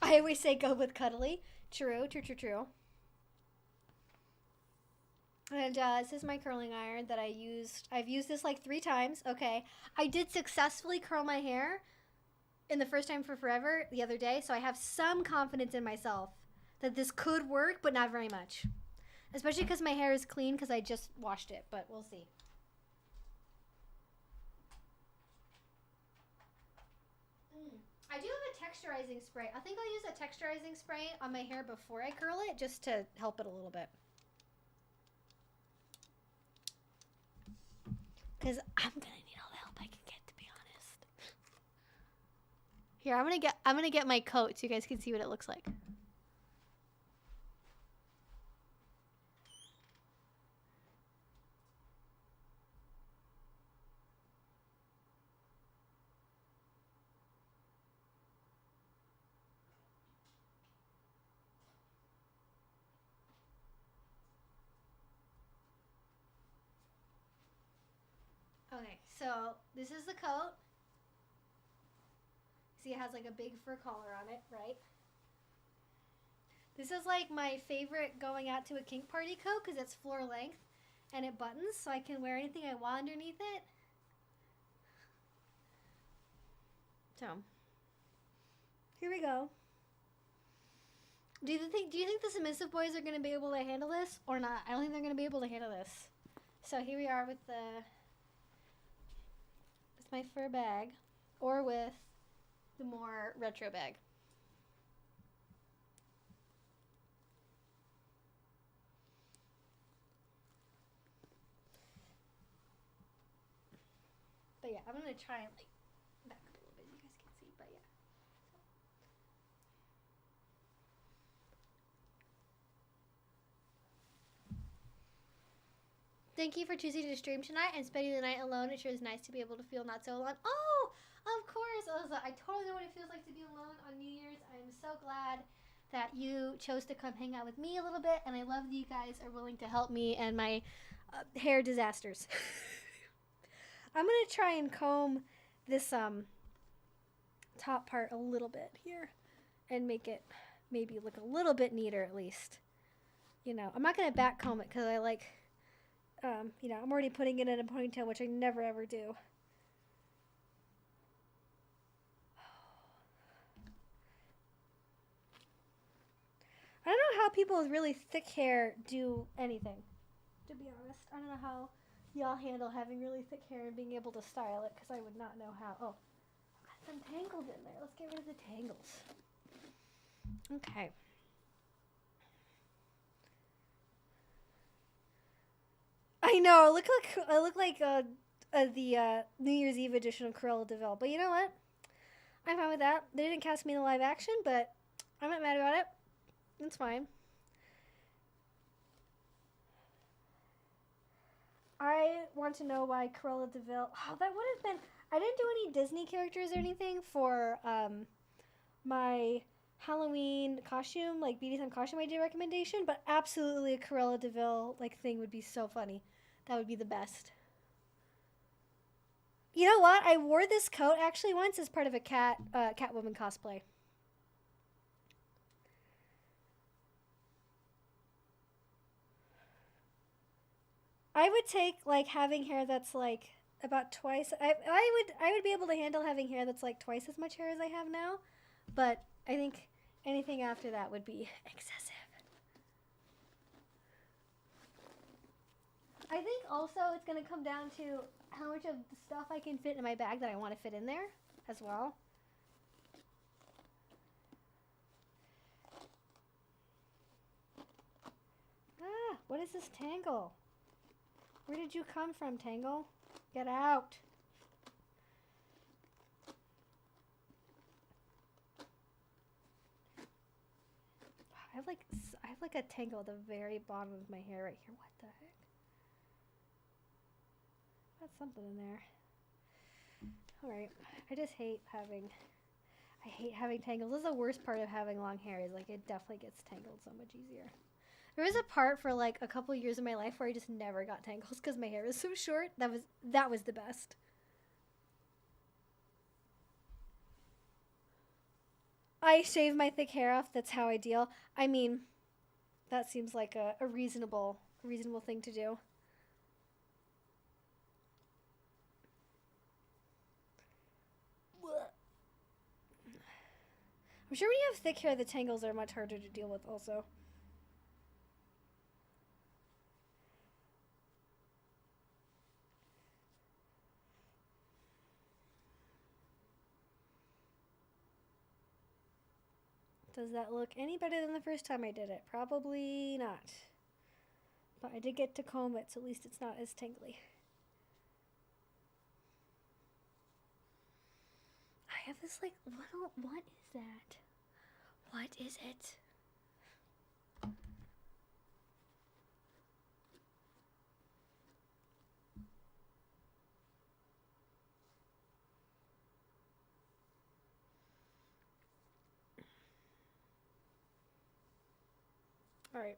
I always say go with cuddly. True, true, true, true. And this is my curling iron that I used. I've used this like 3 times. Okay, I did successfully curl my hair in the first time for forever the other day, so I have some confidence in myself that this could work, but not very much. Especially because my hair is clean because I just washed it, but we'll see. I do have a texturizing spray. I think I'll use a texturizing spray on my hair before I curl it just to help it a little bit. Because I'm going to need all the help I can get, to be honest. Here, I'm gonna get my coat so you guys can see what it looks like. Okay, so this is the coat. See, it has like a big fur collar on it, right? This is like my favorite going out to a kink party coat because it's floor length and it buttons, so I can wear anything I want underneath it. So, here we go. Do you think the submissive boys are going to be able to handle this or not? I don't think they're going to be able to handle this. So here we are with my fur bag, or with the more retro bag. But yeah, I'm gonna try and like back up a little bit. You guys can see, but yeah. Thank you for choosing to stream tonight and spending the night alone. It sure is nice to be able to feel not so alone. Oh, of course, Elsa. I totally know what it feels like to be alone on New Year's. I'm so glad that you chose to come hang out with me a little bit, and I love that you guys are willing to help me and my hair disasters. I'm gonna try and comb this top part a little bit here and make it maybe look a little bit neater at least. I'm not gonna back comb it because I like. I'm already putting it in a ponytail, which I never ever do. I don't know how people with really thick hair do anything, to be honest. I don't know how y'all handle having really thick hair and being able to style it, because I would not know how. Oh, I've got some tangles in there. Let's get rid of the tangles. Okay. I know. I look like the New Year's Eve edition of Cruella de Vil. But you know what? I'm fine with that. They didn't cast me in the live action, but I'm not mad about it. It's fine. I want to know why Cruella de Vil. Oh, that would have been. I didn't do any Disney characters or anything for my Halloween costume, like BDSM costume idea recommendation, but absolutely a Cruella de Vil like thing would be so funny. That would be the best. You know what? I wore this coat actually once as part of a Catwoman cosplay. I would take like having hair that's like about twice. I would be able to handle having hair that's like twice as much hair as I have now, but I think anything after that would be excessive. I think also it's gonna come down to how much of the stuff I can fit in my bag that I want to fit in there as well. Ah, what is this tangle? Where did you come from, Tangle? Get out. I have like a tangle at the very bottom of my hair right here. What the heck? That's something in there. All right. I just hate having tangles. This is the worst part of having long hair is like it definitely gets tangled so much easier. There was a part for like a couple years of my life where I just never got tangles because my hair was so short. That was the best. I shave my thick hair off. That's how I deal. I mean, that seems like a reasonable thing to do. I'm sure when you have thick hair, the tangles are much harder to deal with also. Does that look any better than the first time I did it? Probably not. But I did get to comb it, so at least it's not as tangly. I have this like, what is that? What is it? All right.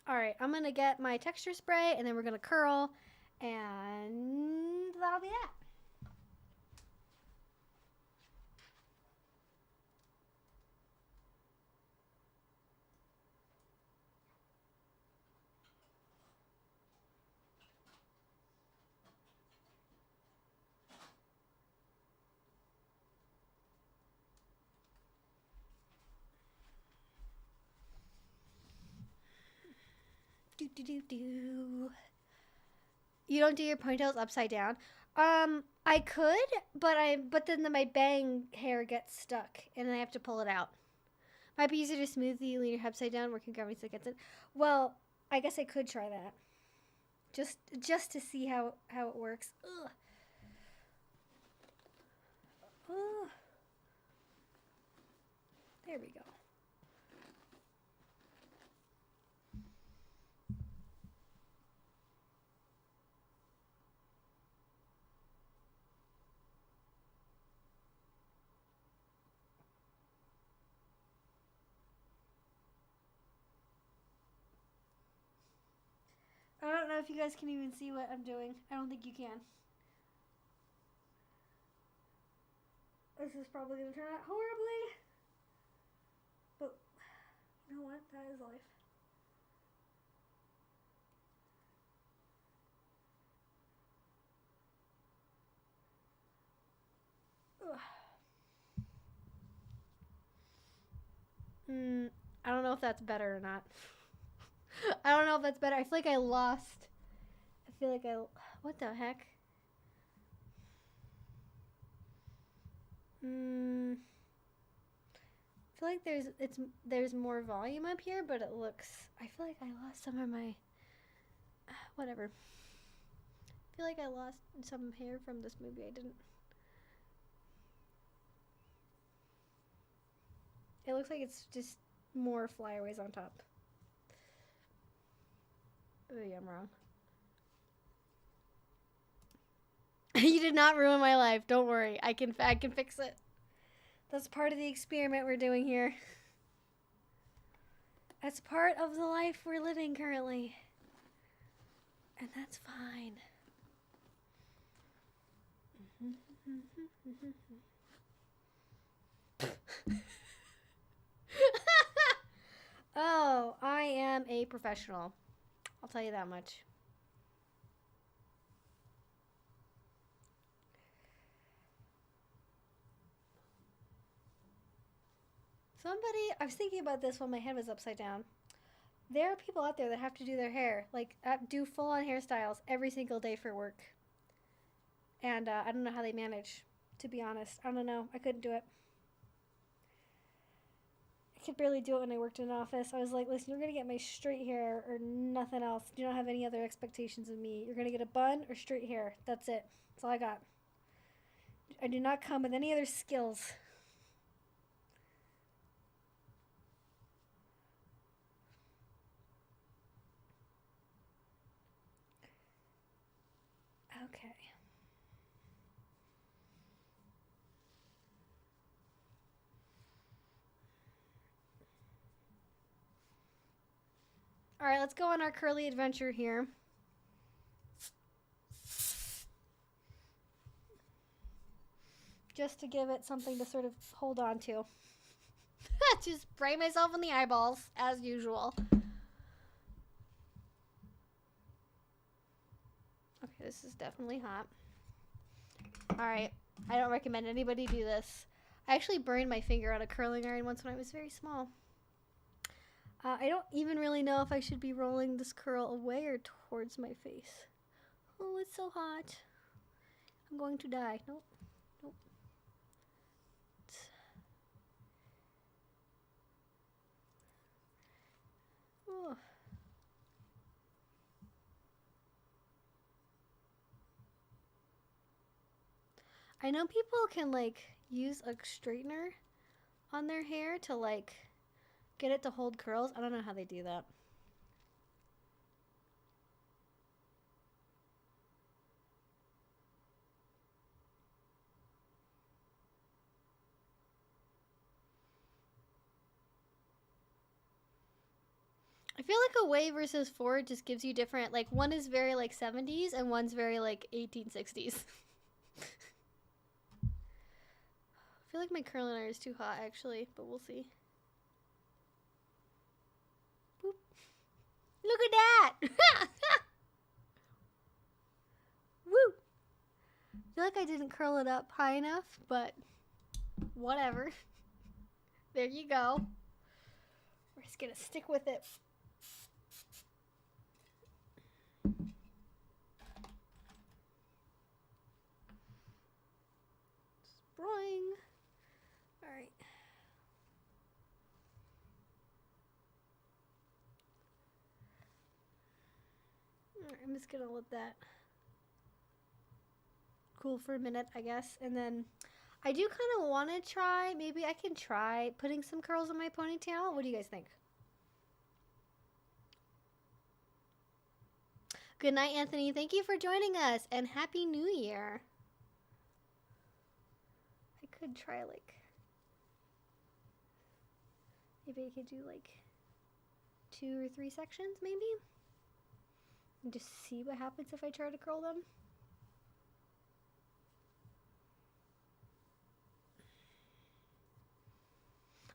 All right, I'm gonna get my texture spray and then we're gonna curl and that'll be that. Do do do do. You don't do your ponytails upside down. I could, but then my bang hair gets stuck and I have to pull it out. Might be easier to smooth the lean your head upside down, working gravity so it gets it. Well, I guess I could try that. Just to see how it works. Ugh. Ugh. There we go. I don't know if you guys can even see what I'm doing. I don't think you can. This is probably going to turn out horribly. But, you know what? That is life. Ugh. I don't know if that's better or not. I don't know if that's better. I feel like I lost. What the heck? I feel like there's more volume up here, but it looks. I feel like I lost some of my. Whatever. I feel like I lost some hair from this movie. I didn't. It looks like it's just more flyaways on top. Oh yeah, I'm wrong. You did not ruin my life. Don't worry. I can fix it. That's part of the experiment we're doing here. That's part of the life we're living currently. And that's fine. Oh, I am a professional. I'll tell you that much. I was thinking about this while my head was upside down. There are people out there that have to do their hair, like do full on hairstyles every single day for work. And I don't know how they manage, to be honest. I don't know. I couldn't do it. I could barely do it when I worked in an office. I was like, listen, you're going to get my straight hair or nothing else. You don't have any other expectations of me. You're going to get a bun or straight hair. That's it. That's all I got. I do not come with any other skills. Okay. All right, let's go on our curly adventure here. Just to give it something to sort of hold on to. Just spray myself in the eyeballs, as usual. Okay, this is definitely hot. Alright, I don't recommend anybody do this. I actually burned my finger on a curling iron once when I was very small. I don't even really know if I should be rolling this curl away or towards my face. Oh, it's so hot. I'm going to die. Nope. Nope. Oh. I know people can like use a straightener on their hair to like get it to hold curls. I don't know how they do that. I feel like a wave versus forward just gives you different, like one is very like 70s and one's very like 1860s. I feel like my curling iron is too hot actually, but we'll see. Boop. Look at that! Woo! I feel like I didn't curl it up high enough, but whatever. There you go. We're just gonna stick with it. Spraying. Alright. I'm just gonna let that cool for a minute, I guess. And then I do kind of want to try, maybe I can try putting some curls in my ponytail. What do you guys think? Good night, Anthony. Thank you for joining us, and Happy New Year. I could try like, maybe I could do like 2 or 3 sections, maybe? And just see what happens if I try to curl them.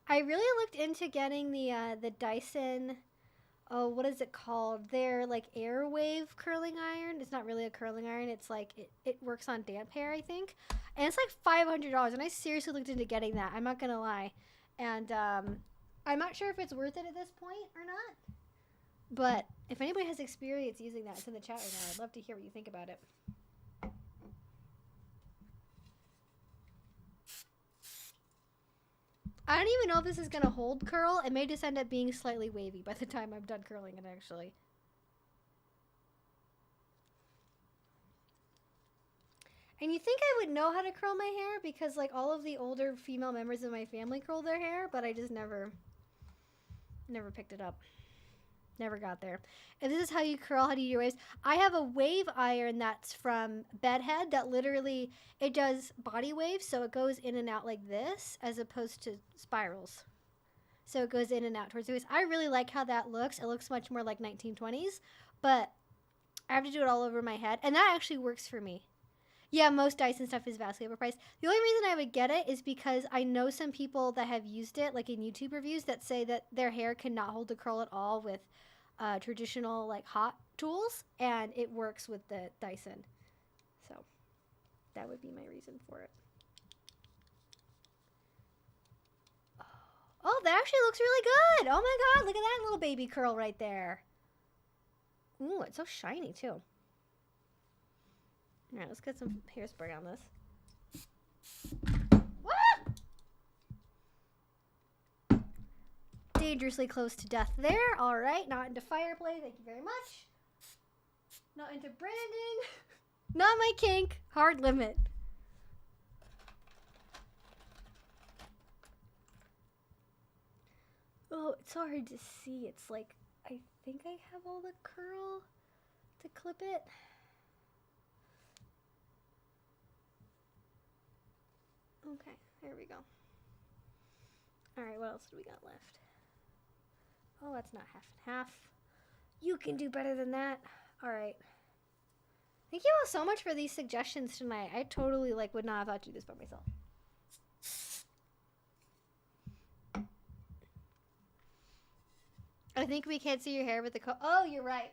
I really looked into getting the Dyson, oh, what is it called? Their like Airwave curling iron. It's not really a curling iron. It's like it works on damp hair, I think. And it's like $500. And I seriously looked into getting that. I'm not gonna lie. And I'm not sure if it's worth it at this point or not. But if anybody has experience using that, it's in the chat right now. I'd love to hear what you think about it. I don't even know if this is going to hold curl. It may just end up being slightly wavy by the time I'm done curling it, actually. And you think I would know how to curl my hair because, like, all of the older female members of my family curl their hair, but I just never picked it up. Never got there. And this is how you curl, how do you do your waves. I have a wave iron that's from Bedhead that literally, it does body waves, so it goes in and out like this as opposed to spirals. so it goes in and out towards the waist. I really like how that looks. It looks much more like 1920s, but I have to do it all over my head, and that actually works for me. Yeah, most Dyson stuff is vastly overpriced. The only reason I would get it is because I know some people that have used it, like in YouTube reviews, that say that their hair cannot hold the curl at all with traditional like hot tools, and it works with the Dyson. So that would be my reason for it. Oh, that actually looks really good. Oh my god, look at that little baby curl right there. Ooh, it's so shiny too. All right, let's get some hairspray on this. Ah! Dangerously close to death there. All right, not into fire play. Thank you very much. Not into branding. Not my kink. Hard limit. Oh, it's so hard to see. It's like, I think I have all the curl to clip it. Okay, there we go. All right, what else do we got left? Oh, that's not half and half. You can do better than that. All right. Thank you all so much for these suggestions tonight. I totally would not have thought to do this by myself. I think we can't see your hair with the oh, you're right.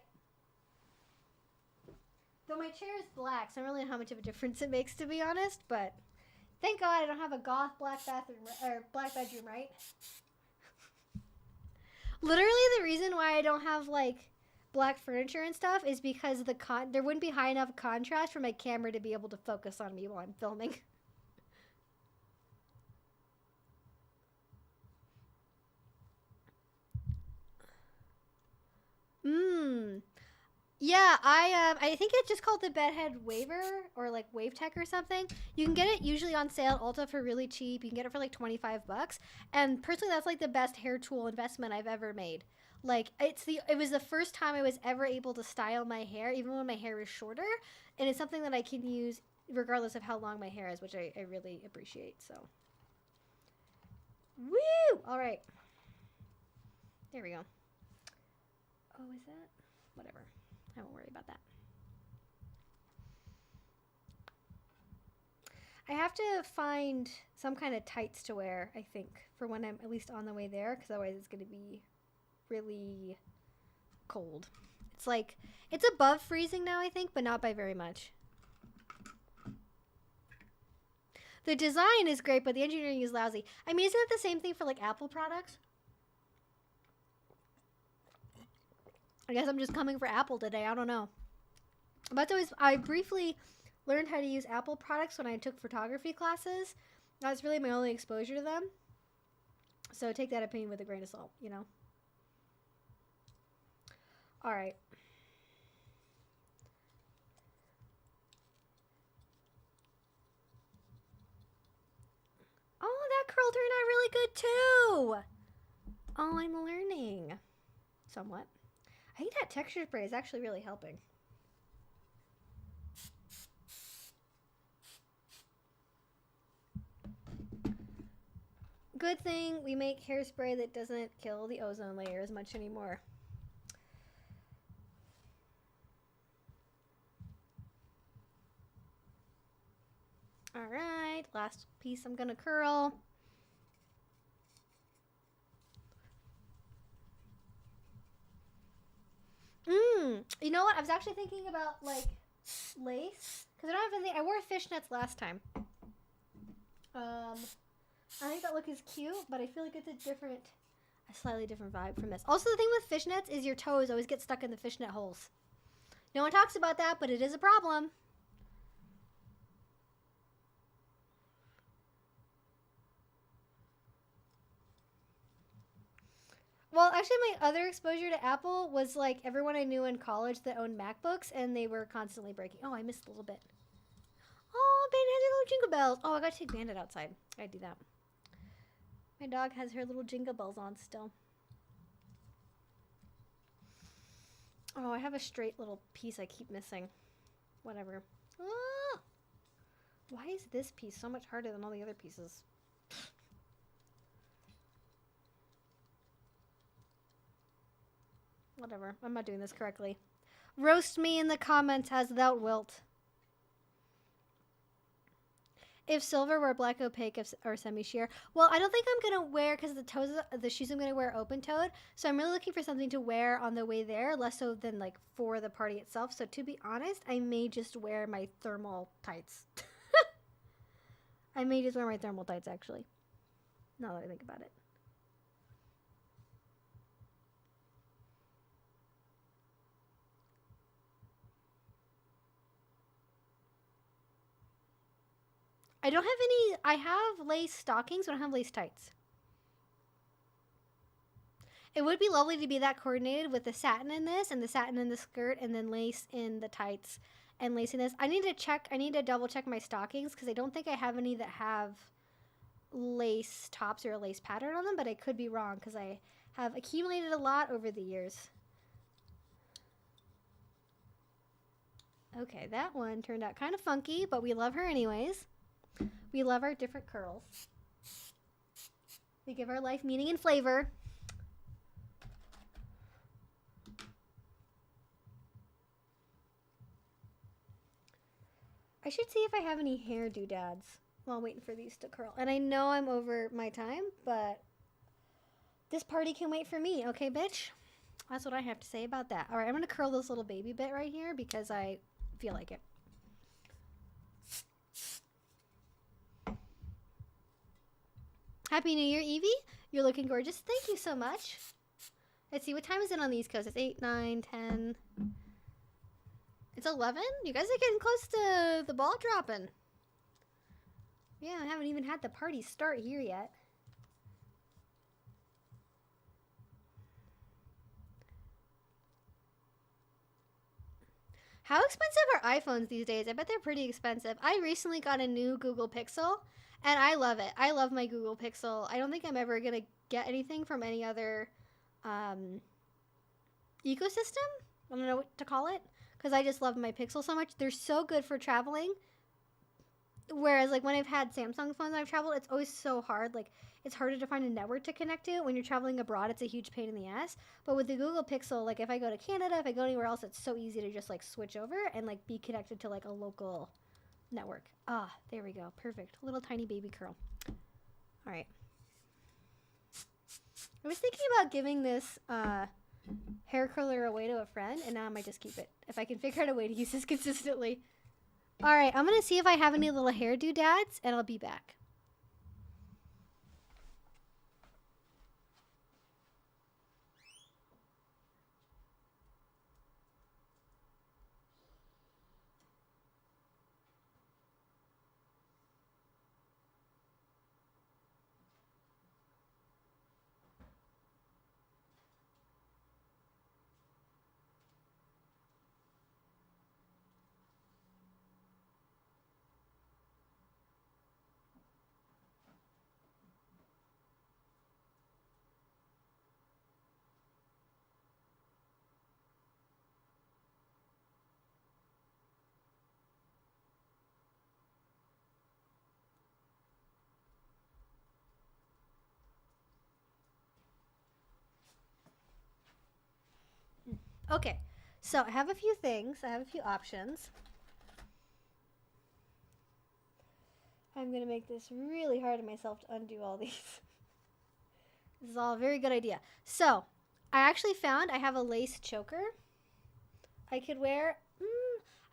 Though my chair is black, so I don't really know how much of a difference it makes, to be honest, but thank God I don't have a goth black bathroom or black bedroom, right? Literally the reason why I don't have black furniture and stuff is because there wouldn't be high enough contrast for my camera to be able to focus on me while I'm filming. Yeah, I think it's just called the Bedhead Waver or Wave Tech or something. You can get it usually on sale at Ulta for really cheap. You can get it for $25. And personally, that's the best hair tool investment I've ever made. It was the first time I was ever able to style my hair, even when my hair is shorter. And it's something that I can use regardless of how long my hair is, which I really appreciate. So, woo! All right. There we go. Oh, is that? Whatever. I won't worry about that. I have to find some kind of tights to wear, I think, for when I'm at least on the way there, because otherwise it's going to be really cold. It's above freezing now, I think, but not by very much. The design is great, but the engineering is lousy. I mean, isn't it the same thing for Apple products? I guess I'm just coming for Apple today. I don't know. But I briefly learned how to use Apple products when I took photography classes. That was really my only exposure to them. So take that opinion with a grain of salt, you know? All right. Oh, that curl turned out really good too. Oh, I'm learning. Somewhat. I think that texture spray is actually really helping. Good thing we make hairspray that doesn't kill the ozone layer as much anymore. All right, last piece I'm gonna curl. You know what? I was actually thinking about lace, because I don't have anything. I wore fishnets last time. I think that look is cute, but I feel like it's a slightly different vibe from this. Also, the thing with fishnets is your toes always get stuck in the fishnet holes. No one talks about that, but it is a problem. Well, actually, my other exposure to Apple was everyone I knew in college that owned MacBooks, and they were constantly breaking. Oh, I missed a little bit. Oh, Bandit has her little jingle bells. Oh, I gotta take Bandit outside. I gotta do that. My dog has her little jingle bells on still. Oh, I have a straight little piece I keep missing. Whatever. Ah! Why is this piece so much harder than all the other pieces? Whatever. I'm not doing this correctly. Roast me in the comments as thou wilt. If silver were black opaque or semi-sheer. Well, I don't think I'm going to wear, because the shoes I'm going to wear open-toed. So I'm really looking for something to wear on the way there, less so than like for the party itself. So to be honest, I may just wear my thermal tights. I may just wear my thermal tights, actually. Now that I think about it. I don't have any. I have lace stockings, but I don't have lace tights. It would be lovely to be that coordinated with the satin in this and the satin in the skirt and then lace in the tights and lace in this. I need to double check my stockings because I don't think I have any that have lace tops or a lace pattern on them, but I could be wrong because I have accumulated a lot over the years. Okay, that one turned out kind of funky, but we love her anyways. We love our different curls. They give our life meaning and flavor. I should see if I have any hair doodads while waiting for these to curl. And I know I'm over my time, but this party can wait for me, okay, bitch? That's what I have to say about that. All right, I'm going to curl this little baby bit right here because I feel like it. Happy New Year, Evie. You're looking gorgeous. Thank you so much. Let's see, what time is it on the East Coast? It's 8, 9, 10. It's 11? You guys are getting close to the ball dropping. Yeah, I haven't even had the party start here yet. How expensive are iPhones these days? I bet they're pretty expensive. I recently got a new Google Pixel. And I love it. I love my Google Pixel. I don't think I'm ever going to get anything from any other ecosystem. I don't know what to call it. Because I just love my Pixel so much. They're so good for traveling. Whereas, like, when I've had Samsung phones I've traveled, it's always so hard. Like, it's harder to find a network to connect to. When you're traveling abroad, it's a huge pain in the ass. But with the Google Pixel, like, if I go to Canada, if I go anywhere else, it's so easy to just, like, switch over and, like, be connected to, like, a local network. Ah, there we go. Perfect. Little tiny baby curl. All right. I was thinking about giving this hair curler away to a friend, and now I might just keep it. If I can figure out a way to use this consistently. All right, I'm going to see if I have any little hair doodads, and I'll be back. Okay, so I have a few things. I have a few options. I'm going to make this really hard on myself to undo all these. This is all a very good idea. So, I actually found I have a lace choker I could wear.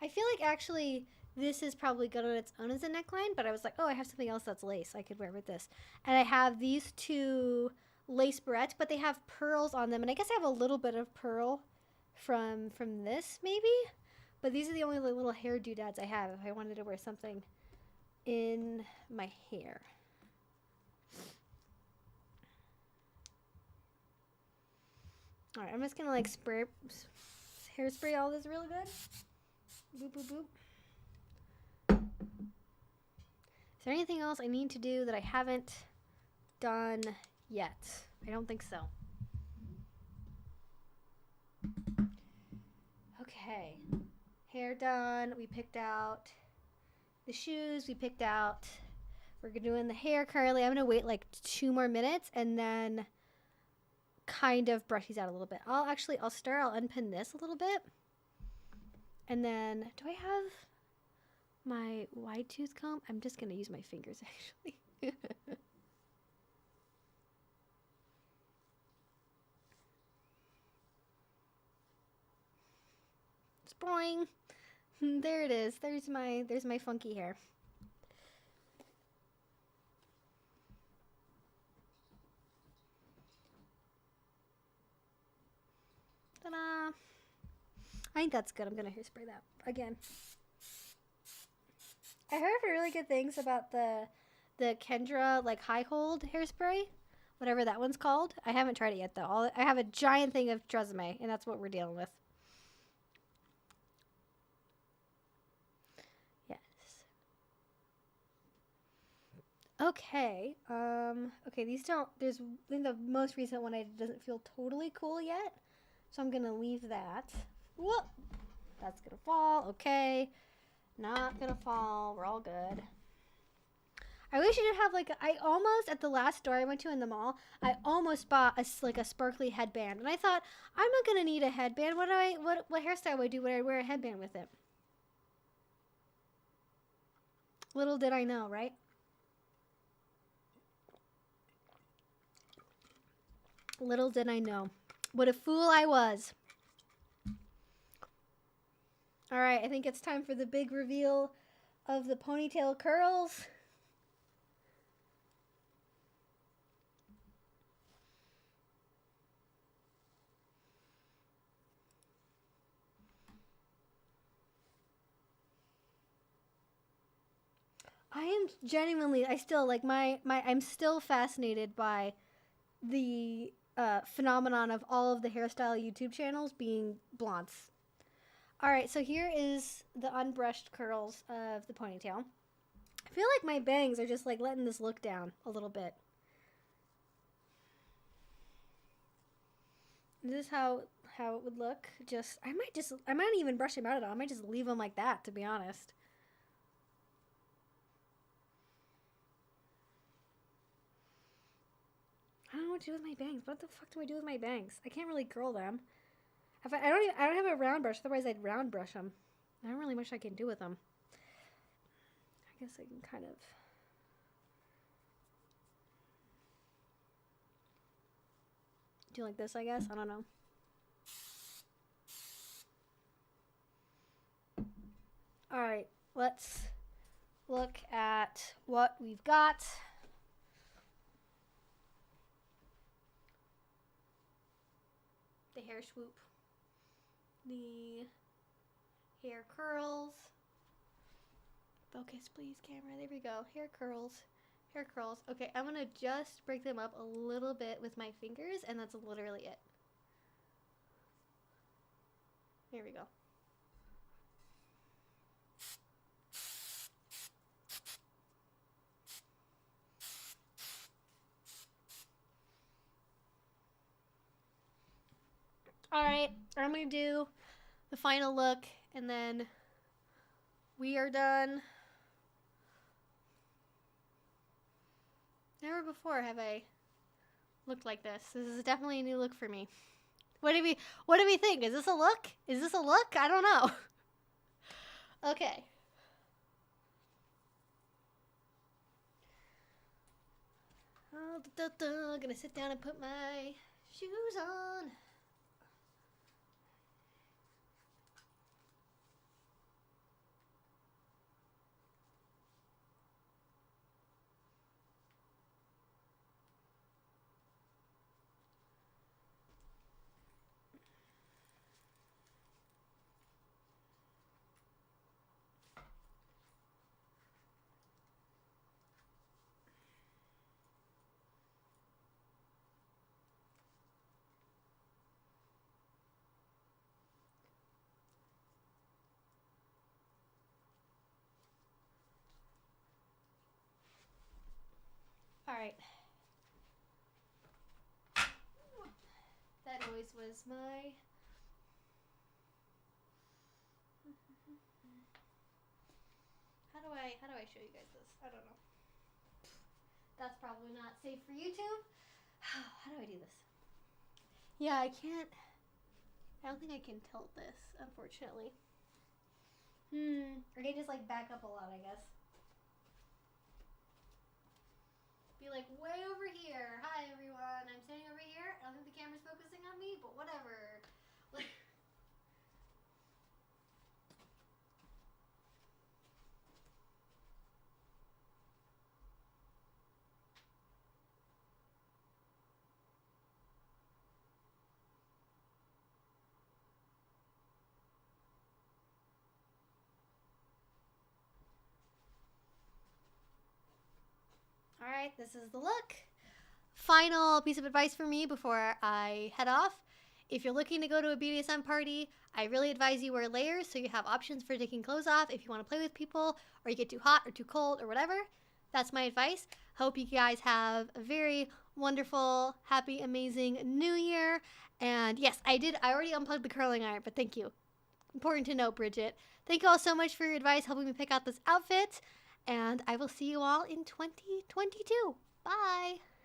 I feel like actually this is probably good on its own as a neckline, but I was like, oh, I have something else that's lace I could wear with this. And I have these two lace barrettes, but they have pearls on them. And I guess I have a little bit of pearl from this, maybe? But these are the only little hair doodads I have if I wanted to wear something in my hair. All right, I'm just gonna like hairspray all this real good. Boop, boop, boop. Is there anything else I need to do that I haven't done yet? I don't think so. Okay, hair done. We picked out the shoes. We picked out, we're doing the hair curly. I'm gonna wait like 2 more minutes and then kind of brush these out a little bit. I'll unpin this a little bit. And then, do I have my wide tooth comb? I'm just going to use my fingers, actually. Boing. There it is. There's my funky hair. Ta-da! I think that's good. I'm gonna hairspray that again. I heard really good things about the Kendra like high hold hairspray, whatever that one's called. I haven't tried it yet though. I have a giant thing of Tresemme, and that's what we're dealing with. Okay. Okay, these don't. I think the most recent one doesn't feel totally cool yet, so I'm gonna leave that. Whoop! That's gonna fall. Okay. Not gonna fall. We're all good. I wish you did have like I almost at the last store I went to in the mall. I almost bought a sparkly headband, and I thought I'm not gonna need a headband. What hairstyle would I do when I wear a headband with it? Little did I know, right? Little did I know. What a fool I was. All right, I think it's time for the big reveal of the ponytail curls. I am genuinely, I'm still fascinated by the phenomenon of all of the hairstyle YouTube channels being blondes. All right, so here is the unbrushed curls of the ponytail. I feel like my bangs are just like letting this look down a little bit. This is how it would look. I might not even brush them out at all. I might just leave them like that, to be honest. I don't know what to do with my bangs. What the fuck do I do with my bangs? I can't really curl them. I don't have a round brush. Otherwise, I'd round brush them. I don't really much I can do with them. I guess I can kind of do like this. I guess I don't know. All right, let's look at what we've got. The hair swoop, the hair curls. Focus, please, camera. There we go. Hair curls. Hair curls. Okay, I'm going to just break them up a little bit with my fingers, and that's literally it. Here we go. Alright, I'm going to do the final look, and then we are done. Never before have I looked like this. This is definitely a new look for me. What do we think? Is this a look? Is this a look? I don't know. Okay. I'm gonna sit down and put my shoes on. Alright. That noise was my... How do I show you guys this? I don't know. That's probably not safe for YouTube. How do I do this? Yeah, I can't. I don't think I can tilt this, unfortunately. I can just like back up a lot, I guess. Be like, way over here. Hi, everyone. I'm standing over here. I don't think the camera's focusing on me, but whatever. All right, this is the look. Final piece of advice for me before I head off. If you're looking to go to a BDSM party, I really advise you wear layers so you have options for taking clothes off if you want to play with people or you get too hot or too cold or whatever. That's my advice. Hope you guys have a very wonderful, happy, amazing new year. And yes, I already unplugged the curling iron, but thank you. Important to note, Bridget. Thank you all so much for your advice helping me pick out this outfit. And I will see you all in 2022. Bye.